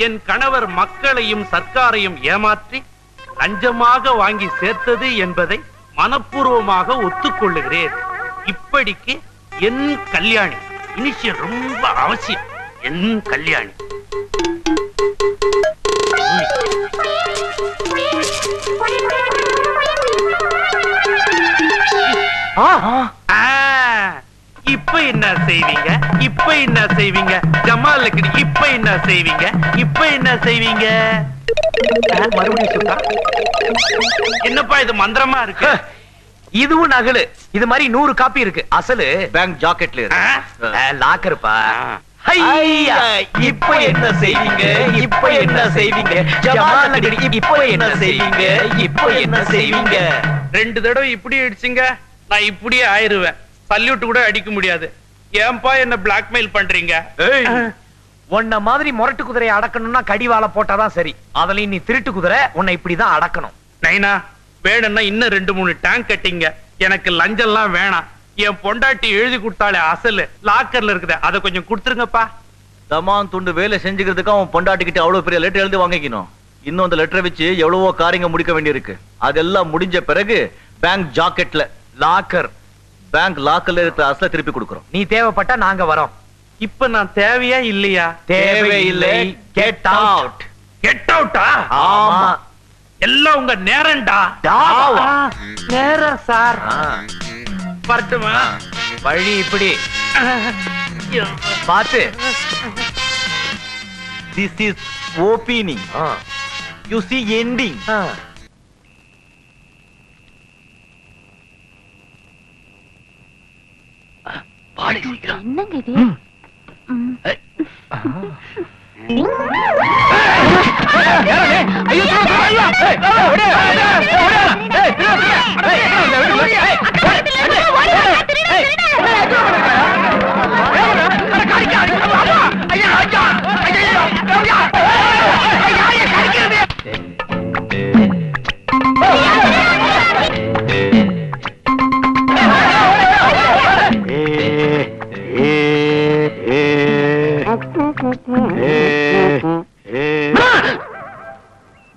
என் கணவர் மக்களையும் சர்க்காரையும் ஏமாற்றி லஞ்சமாக வாங்கி சேர்த்தது என்பதை மனப்பூர்வமாக ஒத்துக்கொள்ளுகிறேன். இப்படிக்கு என் கல்யாணி. இனிஷியல் ரொம்ப அவசியம். என் கல்யாணி. இப்ப என்ன செய்வீங்க? இப்ப என்ன செய்வீங்க? ஜமால் இப்ப என்ன செய்வீங்க? இப்ப என்ன செய்வீங்க? மறுபடியும் சொல்றா. என்னப்பா இது மந்திரமா இருக்கு? இதுவும் நகலு. இது மாதிரி 100 காப்பி இருக்கு. அசலு பேங்க் ஜாக்கெட்ல இருக்கு. லாக்கர்ப்பா. இப்ப என்ன செய்வீங்க? இப்ப என்ன செய்வீங்க? ஜமாலகடி இப்ப என்ன செய்வீங்க? இப்ப என்ன செய்வீங்க? 2 தடவை இப்படி அடிச்சிங்க, நான் இப்படியே ஆயிருவேன். சல்யூட் கூட அடிக்க முடியாது. ஏன்பா என்ன பிளாக்மெயில் பண்றீங்க? உன்ன மாதிரி முரட்டு குதிரையை அடக்கணும்னா கடிவாள போட்டாதான் சரி. அதுலயும் நீ திருட்டு குதிரை, உன்னை இப்படிதான் அடக்கணும். நைனா, வேணும்னா இன்னும் 2-3 டேங்க் கட்டிங்க. எனக்கு லஞ்சம்லாம் வேணாம். என் பொண்டாட்டி எழுதி கொடுத்தாலே அசல் லாக்கர்ல இருக்குது, அதை கொஞ்சம் கொடுத்துருங்கப்பா. தமான் துண்டு வேலை செஞ்சுக்கிறதுக்கு அவன் பொண்டாட்டிக்கிட்ட அவ்வளவு பெரிய லெட்டர் எழுதி வாங்கிக்கணும். இன்னும் அந்த லெட்டரை வச்சு எவ்வளவோ காரியங்க முடிக்க வேண்டியிருக்கு. அதெல்லாம் முடிஞ்ச பிறகு பேங்க் ஜாக்கெட்ல லாக்கர், பேங்க் லாக்கர்ல இருக்கிற அசலை திருப்பி கொடுக்கிறோம். நீ தேவைப்பட்டா நாங்க வரோம். இப்ப நான் தேவையா இல்லையா? தேவையில்லை. Get out. கெட் அவுட்டா? ஆமா. எல்லாம் உங்க நேரம்டா. நேரம் சார். வரட்டுமா? வழி இப்படி பாத்து. This is opening. You see ending. என்னங்க இது?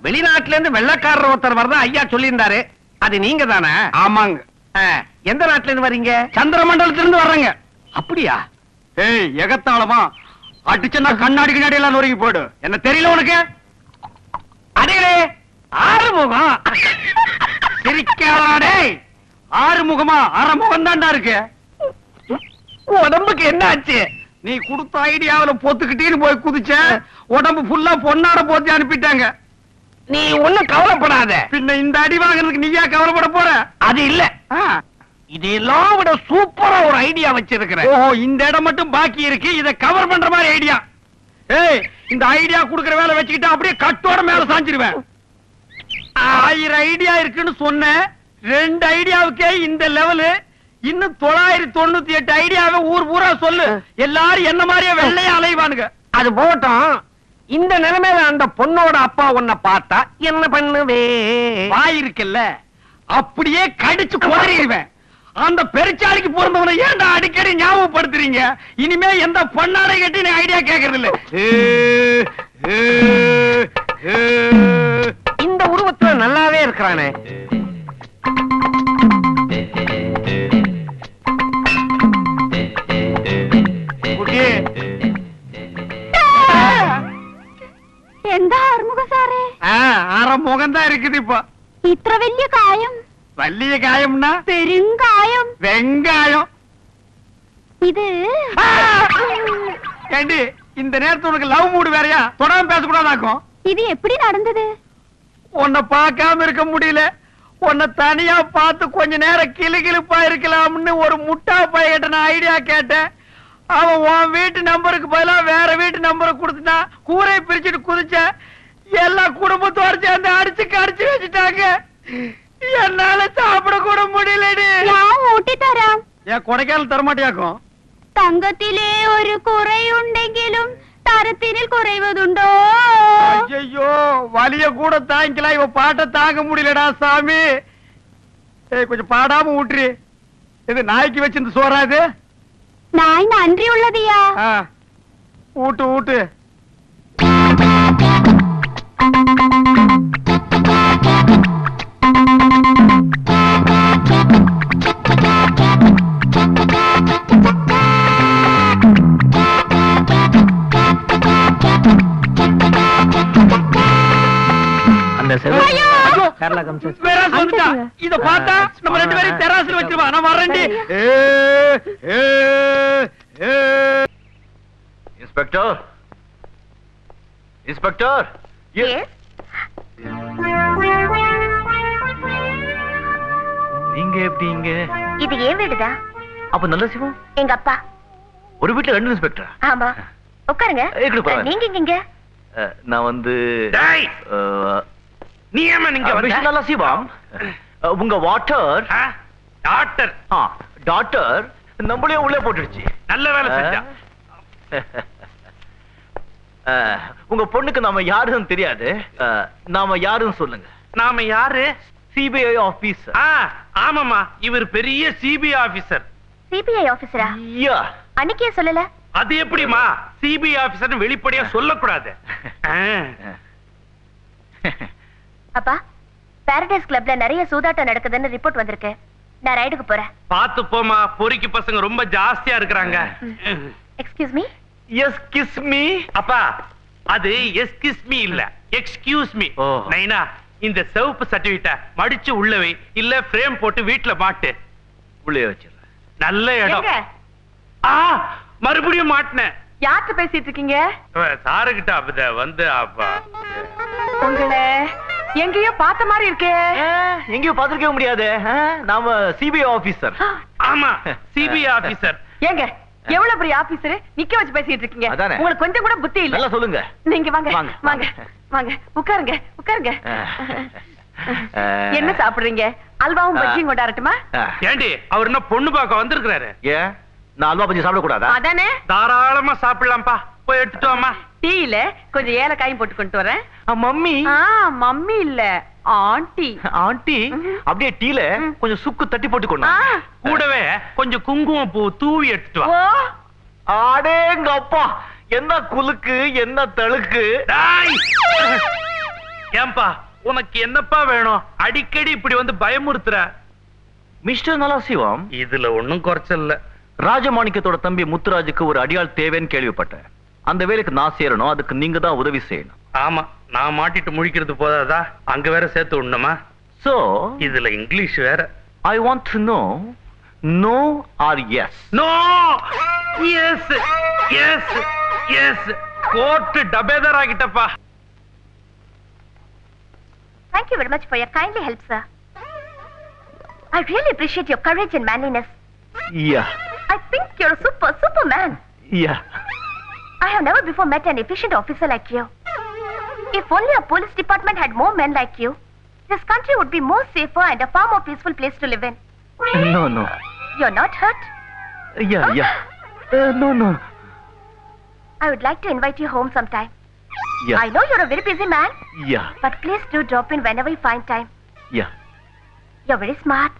வெளிநாட்டுல இருந்து வெள்ளக்காரர் ஒருத்தர் வரதா ஐயா சொல்லியிருந்தாரு. அது நீங்க தானே? ஆமாங்க. எந்த நாட்டுல இருந்து வர்றீங்க? சந்திரமண்டலத்துல இருந்து வர்றேங்க. அப்படியா? ஏய், எகத்தாளமா அடிச்சனா கண்ணாடி கண்ணாடி எல்லாம் நொறுங்கி போடு. என்ன தெரியல உனக்கு? அடேலே, ஆறுமுகம். சிரிக்காதே. ஆறுமுகமா? அரைமுகம் தான்டா இருக்கு. உடம்புக்கு என்ன ஆச்சு? நீ கொடுத்த ஐடியாவில பொத்துக்கிட்டீன்னு போய் குதிச்ச. உடம்பு ஃபுல்லா பொன்னாட போத்தி அனுப்பிட்டாங்க. நீ ஒண்ணும் கவலைப்படாத. பின்ன இந்த அடி வாங்குறதுக்கு நீயா கவலைப்பட போற? அது இல்ல, இதெல்லாம் விட சூப்பரா ஒரு ஐடியா வச்சிருக்கிறேன். ஓ, இந்த இடம் மட்டும் பாக்கி இருக்கு. இத கவர் பண்ற மாதிரி ஐடியா. ஏய், இந்த ஐடியா குடுக்குற வேலை வச்சுக்கிட்டு அப்படியே கட்டோட மேல சாஞ்சிருவேன். 1000 ஐடியா இருக்குன்னு சொன்ன 2 ஐடியாவுக்கே இந்த லெவலு. இன்னும் 998 ஐடியாவை ஊர் பூரா சொல்லு. எல்லாரும் என்ன மாதிரியே வெள்ளையா அலைவானுங்க. அது போட்டோம். இந்த நிலைமையில அந்த பொண்ணோட அப்பா உன்னை பார்த்தா என்ன பண்ணுவே? வாய் இருக்குல்ல, அப்படியே கடிச்சு குதறிடுவேன். அந்த பெருச்சாளிக்கு பிறந்தவனை ஏன்டா அடிக்கடி ஞாபகப்படுத்துறீங்க? இனிமே எந்த பொண்ணாடை கட்டி நீ ஐடியா கேக்குறது இல்ல. இந்த உருவத்துல நல்லாவே இருக்கிறானே. എന്താ ആറുമുഖം സാറേ? ആറുമുഖം தான் இருக்குது. இப்போ ഇത്ര വലിയ കായം? വലിയ കായம்னா പെരുങ്കായം. வெங்காயம். இது ஏண்டி, இந்த நேரத்துல உனக்கு லவ் மூடு வேறயா? தொடாம பேசக்கூடாதாக்கும். இது எப்படி நடந்தது? உன்னை பார்க்காம இருக்க முடியல. உன்னை தனியா பார்த்து கொஞ்ச நேரம் கிளுகிளுப்பா இருக்கலாம்னு ஒரு முட்டா பையன் நான் ஐடியா கேட்டேன். அவன் உன் வீட்டு நம்பருக்கு பதிலா வேற வீட்டு நம்பரை கொடுத்துட்டா. கூரை பிரிச்சுட்டு குதிச்ச. எல்லா குடும்பத்தோட சேர்ந்து அடிச்சு கடிச்சு வச்சுட்டாங்க. என்னால சாப்பிட கூட முடியலடி. ஊட்டி தராம். ஏன் கொடைக்கானல் தரமாட்டியாக்கும்? തങ്കത്തിലെ ഒരു കുറയുണ്ടെങ്കിലും തരത്തിനിൽ കുറയുവതുണ്ടോ? ஐயோ, வலிய கூட தாங்கிக்கலாம். இவ பாட்ட தாங்க முடியலடா சாமி. கொஞ்சம் பாடாம ஊட்டுரு. இது நாய்க்கு வச்சிருந்து சோறாது. நாய் நன்றி உள்ளதையா? ஊட்டு ஊட்டு. இத பார்த்தா நம்ம 2 பேரும் தெராசுல வச்சிருவா. நான் வரேன்டி. Inspector, inspector. நீங்க எப்படி வந்துட்டீங்க. இது ஏன் வீடுதான்? அப்ப நல்ல சிவம் எங்க அப்பா. ஒரு வீட்டுல 2 இன்ஸ்பெக்டர். ஆமா, உட்காருங்க. நீங்க இங்க? நான் வந்து நீ ஏமா நீங்க மிஸ்டர் நல்ல சிவம், உங்க வாட்டர் டாக்டர் டாக்டர் நம்மளே உள்ளே போட்டுடுச்சு. நல்ல வேலை செஞ்சா. உங்க பொண்ணுக்கு நாம யாருன்னு தெரியாது. நாம யாருன்னு சொல்லுங்க. நாம யாரு? CBI officer. ஆமாமா, இவர் பெரிய சிபிஐ ஆபீசர். சிபிஐ ஆபீசரா? அன்னைக்கே சொல்லல. அது எப்படிமா சிபிஐ ஆபீசர் வெளிப்படையா சொல்லக்கூடாது? அப்பா, பாரடைஸ் கிளப்ல நிறைய சூதாட்டம் நடக்குதுன்னு ரிப்போர்ட் வந்திருக்கு. நான் ரைடுக்கு போறேன். பாத்து போமா, பொறுக்கி பசங்க ரொம்ப ஜாஸ்தியா இருக்கிறாங்க. Excuse me. Excuse me. அப்பா, அது எஸ்கியூஸ் மீ இல்ல, எக்ஸ்கியூஸ் மீ. நைனா, இந்த சிவப்பு சர்டிபிகேட்ட மடிச்சு உள்ளவை இல்ல ஃப்ரேம் போட்டு வீட்ல மாட்டு. உள்ளே வச்சிரு. நல்ல இடம். மறுபடியும் மாட்டினேன். யார்கிட்ட பேசிட்டு இருக்கீங்க? சாருகிட்ட. அப்ப வந்து அப்பா உங்களை எங்கேயோ பார்த்த மாதிரி இருக்கே. எங்கேயோ பார்த்திருக்க முடியாது. நாம சிபிஐ ஆபீசர். ஆமா, சிபிஐ ஆபீசர். ஏங்க, எவ்வளவு பெரிய ஆபீசர் நிக்க வச்சு பேசிட்டு இருக்கீங்க? உங்களுக்கு கொஞ்சம் கூட புத்தி இல்ல. நல்லா சொல்லுங்க. நீங்க வாங்க வாங்க வாங்க, உட்காருங்க உட்காருங்க. என்ன சாப்பிடுறீங்க? அல்வாவும் பஜ்ஜியும் கொண்டாரட்டுமா? ஏண்டி, அவர் என்ன பொண்ணு பார்க்க வந்திருக்கிறாரு? ஏன் நான் அல்வா பஜ்ஜி சாப்பிட கூடாதா? அதானே. தாராளமா சாப்பிடலாம்ப்பா. போய் எடுத்துட்டு வாமா. டீல கொஞ்சம் ஏலக்காயும் போட்டு கொண்டு வரேன். மம்மி. மம்மி இல்ல, ஆண்டி. ஆண்டி அப்படியே டீல கொஞ்சம் சுக்கு தட்டி போட்டு கொண்டா. கூடவே கொஞ்சம் குங்குமம் பூ தூவி எடுத்துட்டு வா. ஆடேங்க அப்பா, என்ன குலுக்கு என்ன தழுக்கு. ஏன்பா, உனக்கு என்னப்பா வேணும்? அடிக்கடி இப்படி வந்து பயமுறுத்துற. மிஸ்டர் நலசிவம், இதுல ஒண்ணும் குறைச்சல்ல. ராஜமாணிக்கத்தோட தம்பி முத்துராஜுக்கு ஒரு அடியாள் தேவைன்னு கேள்விப்பட்டேன். அந்த வேலைக்கு நான் சேரணும். அதுக்கு நீங்க தான் உதவி செய்யணும். ஆமா, நான் மாட்டிட்டு முழிக்கிறது போதாதா, அங்க வேற சேர்த்து உண்ணுமா? சோ இதுல இங்கிலீஷ் வேற. I want to know, no or yes? No. Yes yes yes. Court டபேதர் ஆகிட்டப்பா. Thank you very much for your kindly help, sir. I really appreciate your courage and manliness. Yeah. I think you're a superman. Yeah. I have never before met an efficient officer like you. If only our police department had more men like you, this country would be more safer and a far more peaceful place to live in. No. You're not hurt? Yeah. No. I would like to invite you home sometime. Yeah. I know you're a very busy man. Yeah. But please do drop in whenever you find time. Yeah. You're very smart.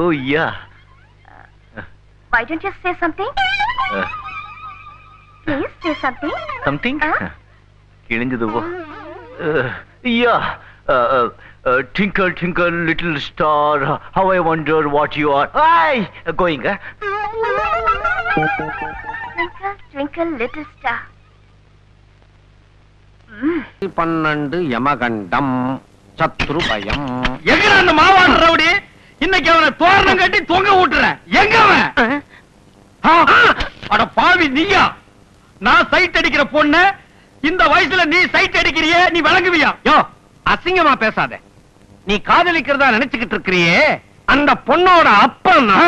Oh, yeah. Why don't you say something? Please say something. Something? கிழிஞ்சது போ. Yeah. Twinkle, twinkle, little star, how I wonder what you are. Hey, going. Twinkle, twinkle, little star. 12 யமகண்டம் சத்ரு பயம். எங்க அந்த மாவான் rowdy? இன்னைக்கு அவனை தோரணம் கட்டி தொங்க விட்டுறேன். எங்க அவன்? அட பாவி, நீயா? நான் சைட் அடிக்கிற பொண்ணு இந்த வயசுல நீ சைட் அடிக்கிறியே, நீ விளங்குவியா? யோ, அசிங்கமா பேசாத. நீ காதலிக்கிறதா நினைச்சுக்கிட்டு இருக்கிறியே, அந்த பொண்ணோட அப்பனா?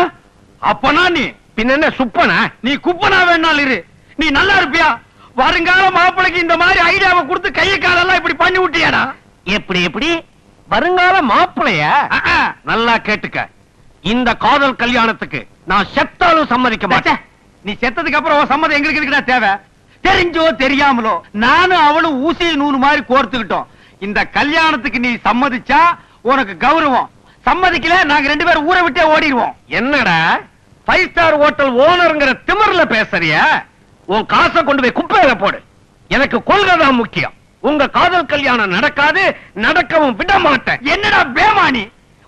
அப்பனா நீ பின்ன என்ன சுப்பனா? நீ குப்பனா வேணாலும் இரு, நீ நல்லா இருப்பியா? வருங்கால மாப்பிளைக்கு இந்த மாதிரி ஐடியாவை கொடுத்து கைய காலெல்லாம் இப்படி பண்ணி விட்டியாடா? எப்படி வருங்கால மாப்பிளைய? நல்லா கேட்டுக்க, இந்த காதல் கல்யாணத்துக்கு நான் செத்தாலும் சம்மதிக்க மாட்டேன். நீ செத்ததுக்கு அப்புறம் சம்மதம் எங்களுக்கு இருக்குடா தேவை? தெரிஞ்சோ தெரியாமலோ நானும் அவளும் ஊசி நூறு மாதிரி கோர்த்துக்கிட்டோம். இந்த கல்யாணத்துக்கு நீ சம்மதிச்சா உனக்கு கௌரவம், சம்மதிக்கல நாங்க 2 பேரும் ஊரை விட்டே ஓடிடுவோம். என்னடா 5 ஸ்டார் ஹோட்டல் ஓனர்ங்கிற திமிர்ல பேசுறியா? உன் காசை கொண்டு போய் குப்பையில போடு. எனக்கு கொள்கை தான் முக்கியம். உங்க காதல் கல்யாணம் நடக்காது, நடக்கவும் விட மாட்டேன். என்னடா பேமானி,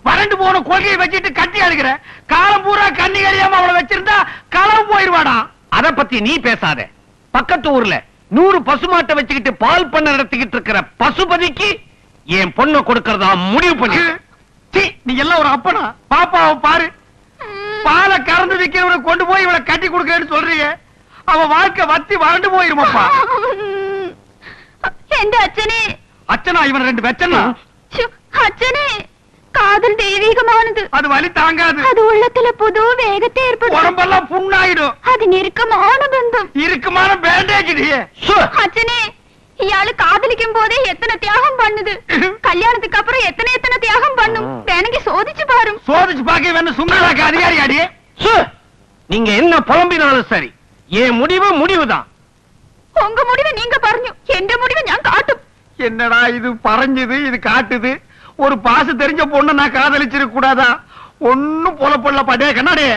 வறண்டு போன கொள்கையை வச்சுட்டு கட்டி அழுகிற? காலம் பூரா கண்ணி கழியாம அவளை வச்சிருந்தா களவு போயிருவாடா. அத பத்தி நீ பேசாத. பக்கத்து ஊர்ல 100 பசுமாட்டை வச்சுக்கிட்டு பால் பண்ண நடத்திக்கிட்டு இருக்கிற பசுபதிக்கு என் பொண்ணை கொடுக்கறதா முடிவு பண்ணி. நீ எல்லாம் ஒரு அப்பனா? பாப்பாவை பாரு, பாலை கறந்து விக்கிறவனை கொண்டு போய் இவளை கட்டி கொடுக்கறேன்னு சொல்றீங்க. அவ வாழ்க்கை வத்தி வறண்டு போயிருமாப்பா. எந்த அச்சனே? அச்சனா? இவன் 2 வெச்சனா? அச்சனே, காதல் தெய்வீகமானது. அது வலி தாங்காது. அது உள்ளத்துல புது வேகத்தை ஏற்படும். உடம்பெல்லாம் புண்ணாயிடும். அது நெருக்கமான பந்தம். இறுக்கமான பேண்டேஜ். அச்சனே, இயாளு காதலிக்கும் போதே எத்தனை தியாகம் பண்ணுது. கல்யாணத்துக்கு அப்புறம் எத்தனை தியாகம் பண்ணும். வேணுங்க சோதிச்சு பாரு. சோதிச்சு பாக்க வேணும். சும்மாதாக்க அதிகாரி அடியே. நீங்க என்ன புலம்பினாலும் சரி, என் முடிவுதான். உங்க முடிவை நீங்க പറഞ്ഞു. எந்த முடிவை நான் காட்டும். என்னடா இது பறஞ்சுது, இது காட்டுது. ஒரு பாசு தெரிஞ்ச பொண்ணு நான் காதலிச்சிருக்க கூடாதா? ஒண்ணும் புலப்படல படே கண்ணாடே.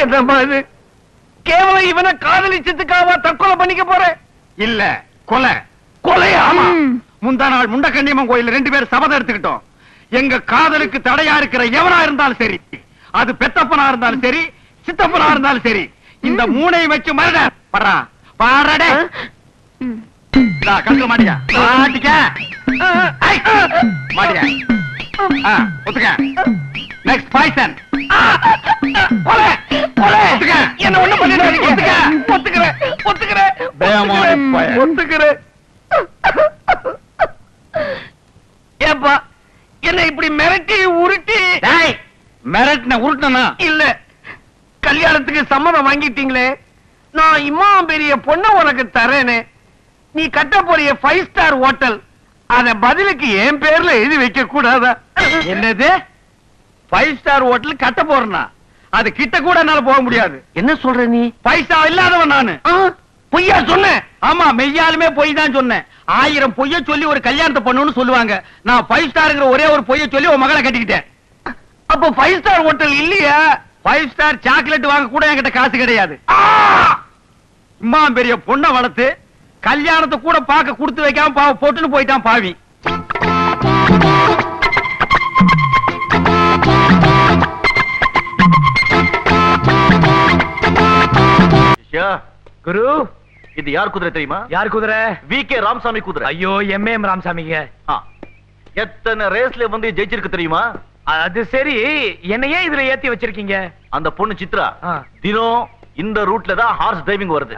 என்னம்மா இது? கேவலம் இவனை காதலிச்சதுக்காக தற்கொலை பண்ணிக்க போறேன்? இல்ல, கொலை. கொலையாமா? முந்தா நாள் முண்டக்கண்ணியம்மன் கோயில் 2 பேர் சபதம் எடுத்துக்கிட்டோம். எங்க காதலுக்கு தடையா இருக்கிற எவனா இருந்தாலும் சரி, அது பெத்தப்பனா இருந்தாலும் சரி, சித்தப்பனா இருந்தாலும் சரி, இந்த 3ஐயும் வச்சு மரட படுறா பாடடே. கண்டு மாட்டியா? மாட்டிக்க மாட்டியா? ஒத்துக்க. Next poison. என்ன ஒண்ணு பண்ணிடுறேன். ஒத்துக்கிறேன். ஏப்பா என்ன இப்படி மிரட்டி உருட்டி? மிரட்டின உருட்டனா? இல்ல, கல்யாணத்துக்கு சம்மதம் வாங்கிட்டீங்களே, நான் இம்மா பெரிய பொண்ண உனக்கு தரேனே, நீ கட்ட போறிய 5 ஸ்டார் ஹோட்டல், அத பதிலுக்கு என் பேர்ல எழுதி வைக்க கூடாதா? என்னது 5 ஸ்டார் ஹோட்டல் கட்ட போறனா? அது கிட்ட கூட என்னால போக முடியாது. என்ன சொல்ற நீ? பைசா இல்லாதவன் நானு. பொய்யா சொன்னேன்? ஆமா, மெய்யாலுமே பொய் தான் சொன்னேன். 1000 பொய்ய சொல்லி ஒரு கல்யாணத்தை பண்ணணும்னு சொல்லுவாங்க. நான் 5 ஸ்டார்ங்கிற ஒரே ஒரு பொய்ய சொல்லி உன் மகளை கட்டிக்கிட்டேன். அப்ப 5 ஸ்டார் ஹோட்டல் இல்லையா? 5 ஸ்டார் சாக்லேட் வாங்க கூட என்கிட்ட காசு கிடையாது. இம்மா பெரிய பொண்ணை வளர்த்து கல்யாணத்தை கூட பார்க்க கொடுத்து வைக்காம போட்டுன்னு போயிட்டான் பாவி. குரு, இது யார் குதிரை தெரியுமா? யார் குதிரை? விகே ராமசாமி குதிரை. ஐயோ, எம்ஏஎம் ராமசாமிங்க. எத்தனை ரேஸ்ல வந்து ஜெயிச்சிருக்கு தெரியுமா? அது சரி, என்னையே இதுல ஏத்தி வச்சிருக்கீங்க? அந்த பொண்ணு சித்ரா தினம் இந்த ரூட்ல தான் ஹார்ஸ் டிரைவிங் வருது.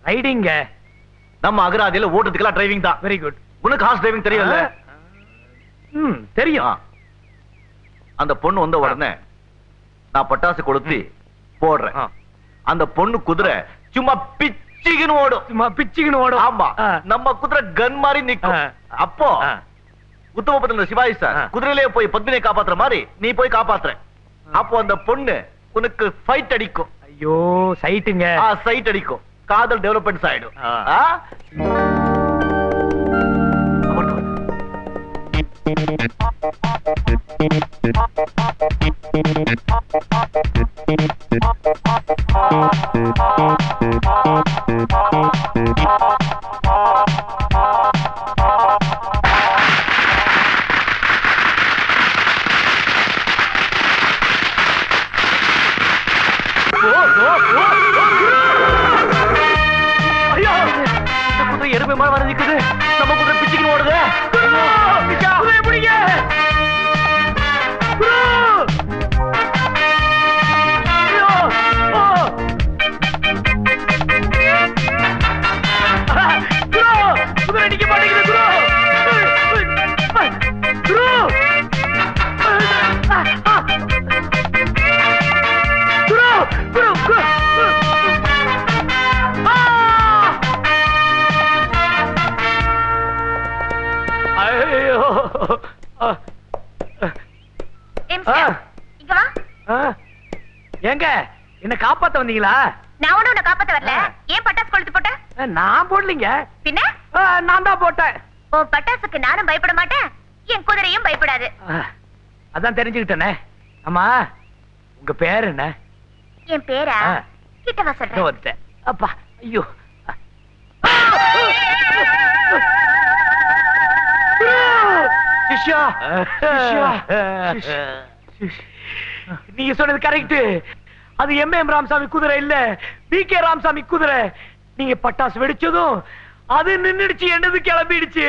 ரைடிங்க? நம்ம அகராதியில ஓட்டுறதுக்கெல்லாம் டிரைவிங் தான். Very good. உனக்கு ஹார்ஸ் டிரைவிங் தெரியும்ல? தெரியும். அந்த பொண்ணு வந்த உடனே நான் பட்டாசு கொளுத்தி போடுறேன். அந்த பொண்ணு குதிரை சும்மா பிச்சிக்கின்னு ஓடும். ஆமா, நம்ம குதிரை கன் மாதிரி நிக்கும். அப்போ உத்தமபுரத்துல சிவாஜி சார் குதிரையிலே போய் பத்மினியை காப்பாத்துற மாதிரி நீ போய் காப்பாத்துற. அப்போ அந்த பொண்ணு உனக்கு ஃபைட் அடிக்கும். ஐயோ, சைட்டுங்க. சைட் அடிக்கும். காதல் டெவலப்மெண்ட்ஸ் ஆயிடும். எருமை மாதிரி வர நிக்குது. நம்ம குதிரை பிச்சுக்கின்னு ஓடுது. குதிரை நிக்க மாட்டேங்குது. ஏங்க, என்ன காப்பாத்த வந்தீங்களா? நான் உன்னை காப்பாத்த வரல. ஏன் பட்டாசு கொளுத்து போட்ட? நான் போடலீங்க. பின்ன நான் தான் போட்டேன். ஓ, பட்டாசுக்கு நானும் பயப்பட மாட்டேன், என் குதிரையும் பயப்படாது. அதான் தெரிஞ்சுக்கிட்டேனே. ஆமா, உங்க பேர் என்ன? என் பேரா? கிட்டவா சொல்றேன். அப்பா, ஐயோ. நீங்க சொன்னது கரெக்ட். அது எம்ஏஎம் ராமசாமி குதிரை இல்ல, விகே ராமசாமி குதிரை. நீங்க பட்டாசு வெடிச்சதும் அது நின்னுடுச்சு, என்னது கிளம்பிடுச்சு.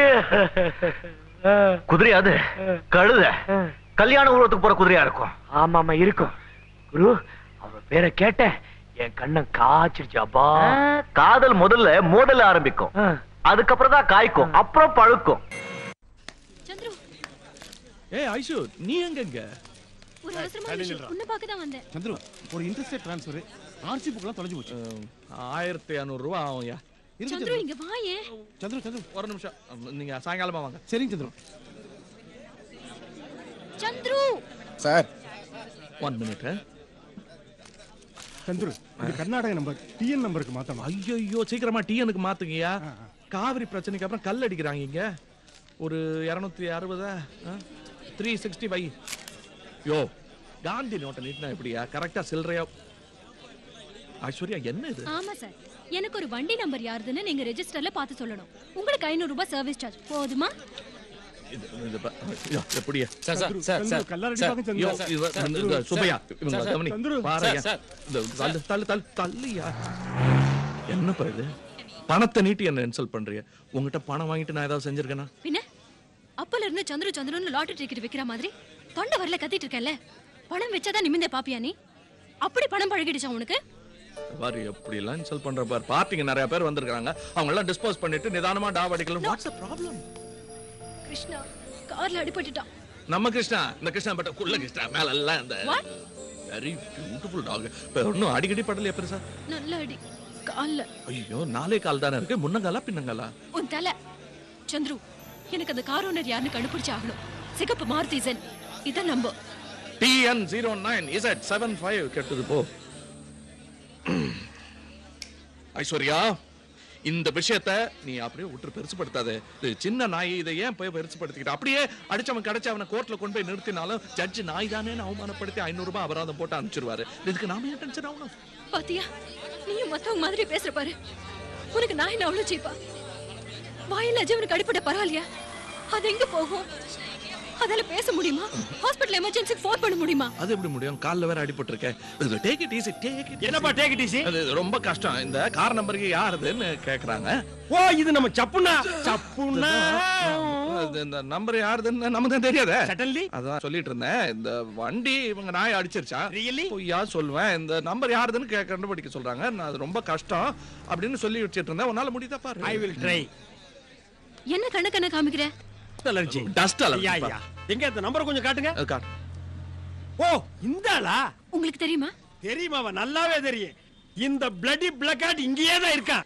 குதிரை அது கழுத. கல்யாண ஊர்வலத்துக்கு போற குதிரையா இருக்கும். ஆமாமா இருக்கும். குரு, அவ பேரை கேட்ட என் கண்ணை காய்ச்சிருச்சாப்பா. காதல் முதல்ல மோதல் ஆரம்பிக்கும், அதுக்கப்புறம் தான் காய்க்கும், அப்புறம் பழுக்கும். சந்துரு, ஏய் ஐஷு, நீ எங்க? ஒரு அவசரமான விஷயம் உன்னை பார்க்க தான் வந்தேன். சந்துரு, ஒரு இன்ட்ரெஸ்ட் ட்ரான்ஸ்ஃபர் ஆர்சி புக்லாம் தொலைஞ்சு போச்சு. 1500 ரூபாய் ஆகும்யா. சந்துரு இங்க வாயே. சந்துரு ஒரு நிமிஷம், நீங்க சாயங்காலமா வாங்க. சரிங்க சந்துரு. Chandru sir 1 minute. சந்துரு, இது கர்நாடக நம்பர் டிஎன் நம்பருக்கு மாத்தணும். ஐயோ சீக்கிரமா டிஎனுக்கு மாத்துங்கயா. காவிரி பிரச்சனைக்கு அப்புறம் கல் அடிக்கிறாங்க இங்க. ஒரு 260 365. யோ காந்தி நோட்டை நீட்டினா எப்படியா கரெக்டா சில்லறையா? ஐஸ்வர்யா என்ன இது? ஆமா சார், எனக்கு ஒரு வண்டி நம்பர் யாருதுன்னு நீங்க ரெஜிஸ்டர்ல பார்த்து சொல்லணும். உங்களுக்கு 500 ரூபாய் சர்வீஸ் சார்ஜ் போதுமா? எப்படியா சுபையா என்னப்பா இது? பணத்தை நீட்டி என்ன இன்சல்ட் பண்றீங்க? உங்ககிட்ட பணம் வாங்கிட்டு நான் ஏதாவது செஞ்சிருக்கேனா? பின்ன அப்பல இருந்து சந்துரு சந்துருன்னு லாட்டரி டிக்கெட் விக்கிற மாதிரி தொண்டை வரல கத்திட்டு இருக்கல. பணம் வச்சாதான் நிமிந்தே பாப்பியா நீ? அப்படி பணம் பழகிடுச்சா உனக்கு? பாரு எப்படி எல்லாம் இன்சல்ட் பண்ற பாரு. பார்ட்டிக்கு நிறைய பேர் வந்திருக்காங்க, அவங்க எல்லாம் டிஸ்போஸ் பண்ணிட்டு நிதானமா டாவ் அடிக்கலாம். What's the problem? கிருஷ்ணா கார்ல அடிபட்டுட்டான். நம்ம கிருஷ்ணா, இந்த கிருஷ்ணா பட்ட குள்ள கிருஷ்ணா மேல எல்லாம் இந்த வெரி பியூட்டிஃபுல் டாக். இன்னும் அடிக்கடி படலையா பெருசா? நல்ல அடி கால்ல. ஐயோ 4 கால் தானே இருக்கு, முன்னங்காலா பின்னங்காலா? உன் தலை. சந்துரு, எனக்கு அந்த கார் ஓனர் யாருன்னு கண்டுபிடிச்சு ஆகணும். சிகப்பு மாருதி ஜென், இத நம்பர் TN09Z75 கேட்டது போ. ஐஸ்வர்யா, இந்த விஷயத்தை நீ அப்படியே விட்டு பெருசுப்படுத்தாத. இது சின்ன நாய், இதை ஏன் போய் பெருசுப்படுத்திக்கிட்ட? அப்படியே அடிச்சவன் கிடைச்சு அவனை கோர்ட்ல கொண்டு போய் நிறுத்தினாலும் ஜட்ஜ் நாய் தானே அவமானப்படுத்தி 500 ரூபாய் அபராதம் போட்டு அனுப்பிச்சிருவாரு. இதுக்கு நாம ஏன் டென்ஷன் ஆகணும்? பாத்தியா, நீயும் மத்தவங்க மாதிரி பேசுற பாரு. உனக்கு நாய் என்ன அவ்வளவு சீப்பா? வாயில அஜவனுக்கு அடிப்பட்ட பரவாயில்லையா? அது எங்க போகும்? அதால பேச முடியுமா? ஹாஸ்பிடல் எமர்ஜென்சிக்கு ஃபோன் பண்ண முடியுமா? அது எப்படி முடியும்? கால்ல வேற அடிபட்டு இருக்கே. Take it easy, take it. என்னப்பா டேக் இட் ஈஸி? அது ரொம்ப கஷ்டம். இந்த கார் நம்பருக்கு யாருதுன்னு கேக்குறாங்க. ஓ, இது நம்ம சப்புனா. இந்த நம்பர் யாருதுன்னு நமக்கு தான் தெரியாதே. சடன்லி அதான் சொல்லிட்டு இருந்தேன். இந்த வண்டி இவங்க நாய் அடிச்சிருச்சா? ரியலி? பொய்யா சொல்லுவேன். இந்த நம்பர் யாருதுன்னு கண்டுபிடிக்க சொல்றாங்க. நான் அது ரொம்ப கஷ்டம் அப்படின்னு சொல்லி வச்சிட்டு இருந்தேன். உன்னால முடியுதா பாரு. I will try. என்ன கண்ண காமிக்கிற? Allergy, dust allergy. எங்க அந்த நம்பர் கொஞ்சம் காட்டுங்க. ஓ, இந்தாளா? உங்களுக்கு தெரியுமா? தெரியுமாவா? நல்லாவே தெரியும். இந்த பிளடி பிளக்காட் இங்கேயே தான் இருக்கா.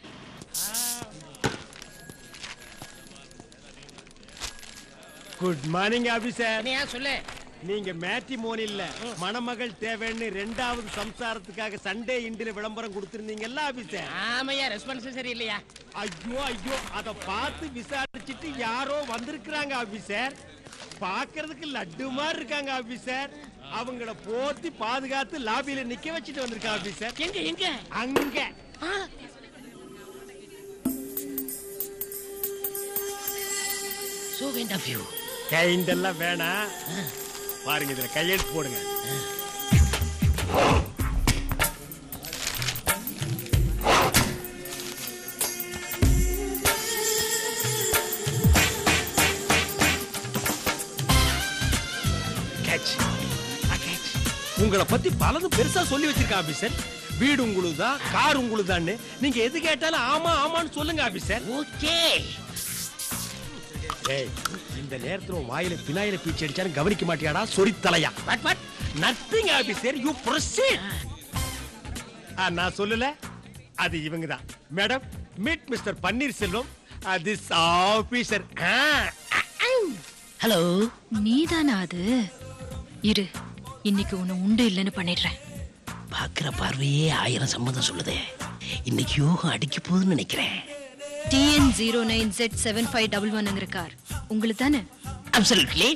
Good morning officer. என்ன சொல்லு? நீங்க மேட்ரிமோனி இல்ல மணமகள் தேவைன்னு 2வது சம்சாரத்துக்காக சண்டே இண்டில விளம்பரம் கொடுத்திருந்தீங்கல்ல ஆபீசர்? ஆமையா, ரெஸ்பான்ஸ் சரி இல்லையா? ஐயோ, அத பார்த்து விசாரிச்சிட்டு யாரோ வந்திருக்காங்க ஆபீசர். பாக்குறதுக்கு லட்டு மாதிரி இருக்காங்க ஆபீசர். அவங்கள போத்தி பாதுகாத்து லாபியில நிக்க வச்சிட்டு வந்திருக்காங்க ஆபீசர். எங்க? அங்க. So kind of you. Kind எல்லாம் வேணாம், பாருங்க இதுல கையெழுத்து போடுங்க. உங்களை பத்தி பலதும் பெருசா சொல்லி வச்சிருக்க ஆபீசர். வீடு உங்களுதா, கார் உங்களுதான்னு நீங்க எது கேட்டாலும் ஆமா ஆமான்னு சொல்லுங்க ஆபீசர். ஓகே. ஏய், இந்த நேரத்துல வாயில பினாயில பீச்சி அடிச்சாலும் கவனிக்க மாட்டியாடா சொரித்தலையா? What nothing officer, you proceed. நான் சொல்லல, அது இவங்க தான். Madam, meet mister Panneerselvam, this officer. Hello. நீதானா அது? இரு, இன்னைக்கு உன்னை உண்டு இல்லைன்னு பண்ணிடுறேன். பாக்குற பார்வையே 1000 சம்மதம் சொல்லுதே. இன்னைக்கு யோகம் அடிக்க போகுதுன்னு நினைக்கிறேன். TN09Z7511 கார் உங்களுக்கு தானே? அப்சல்யூட்லி.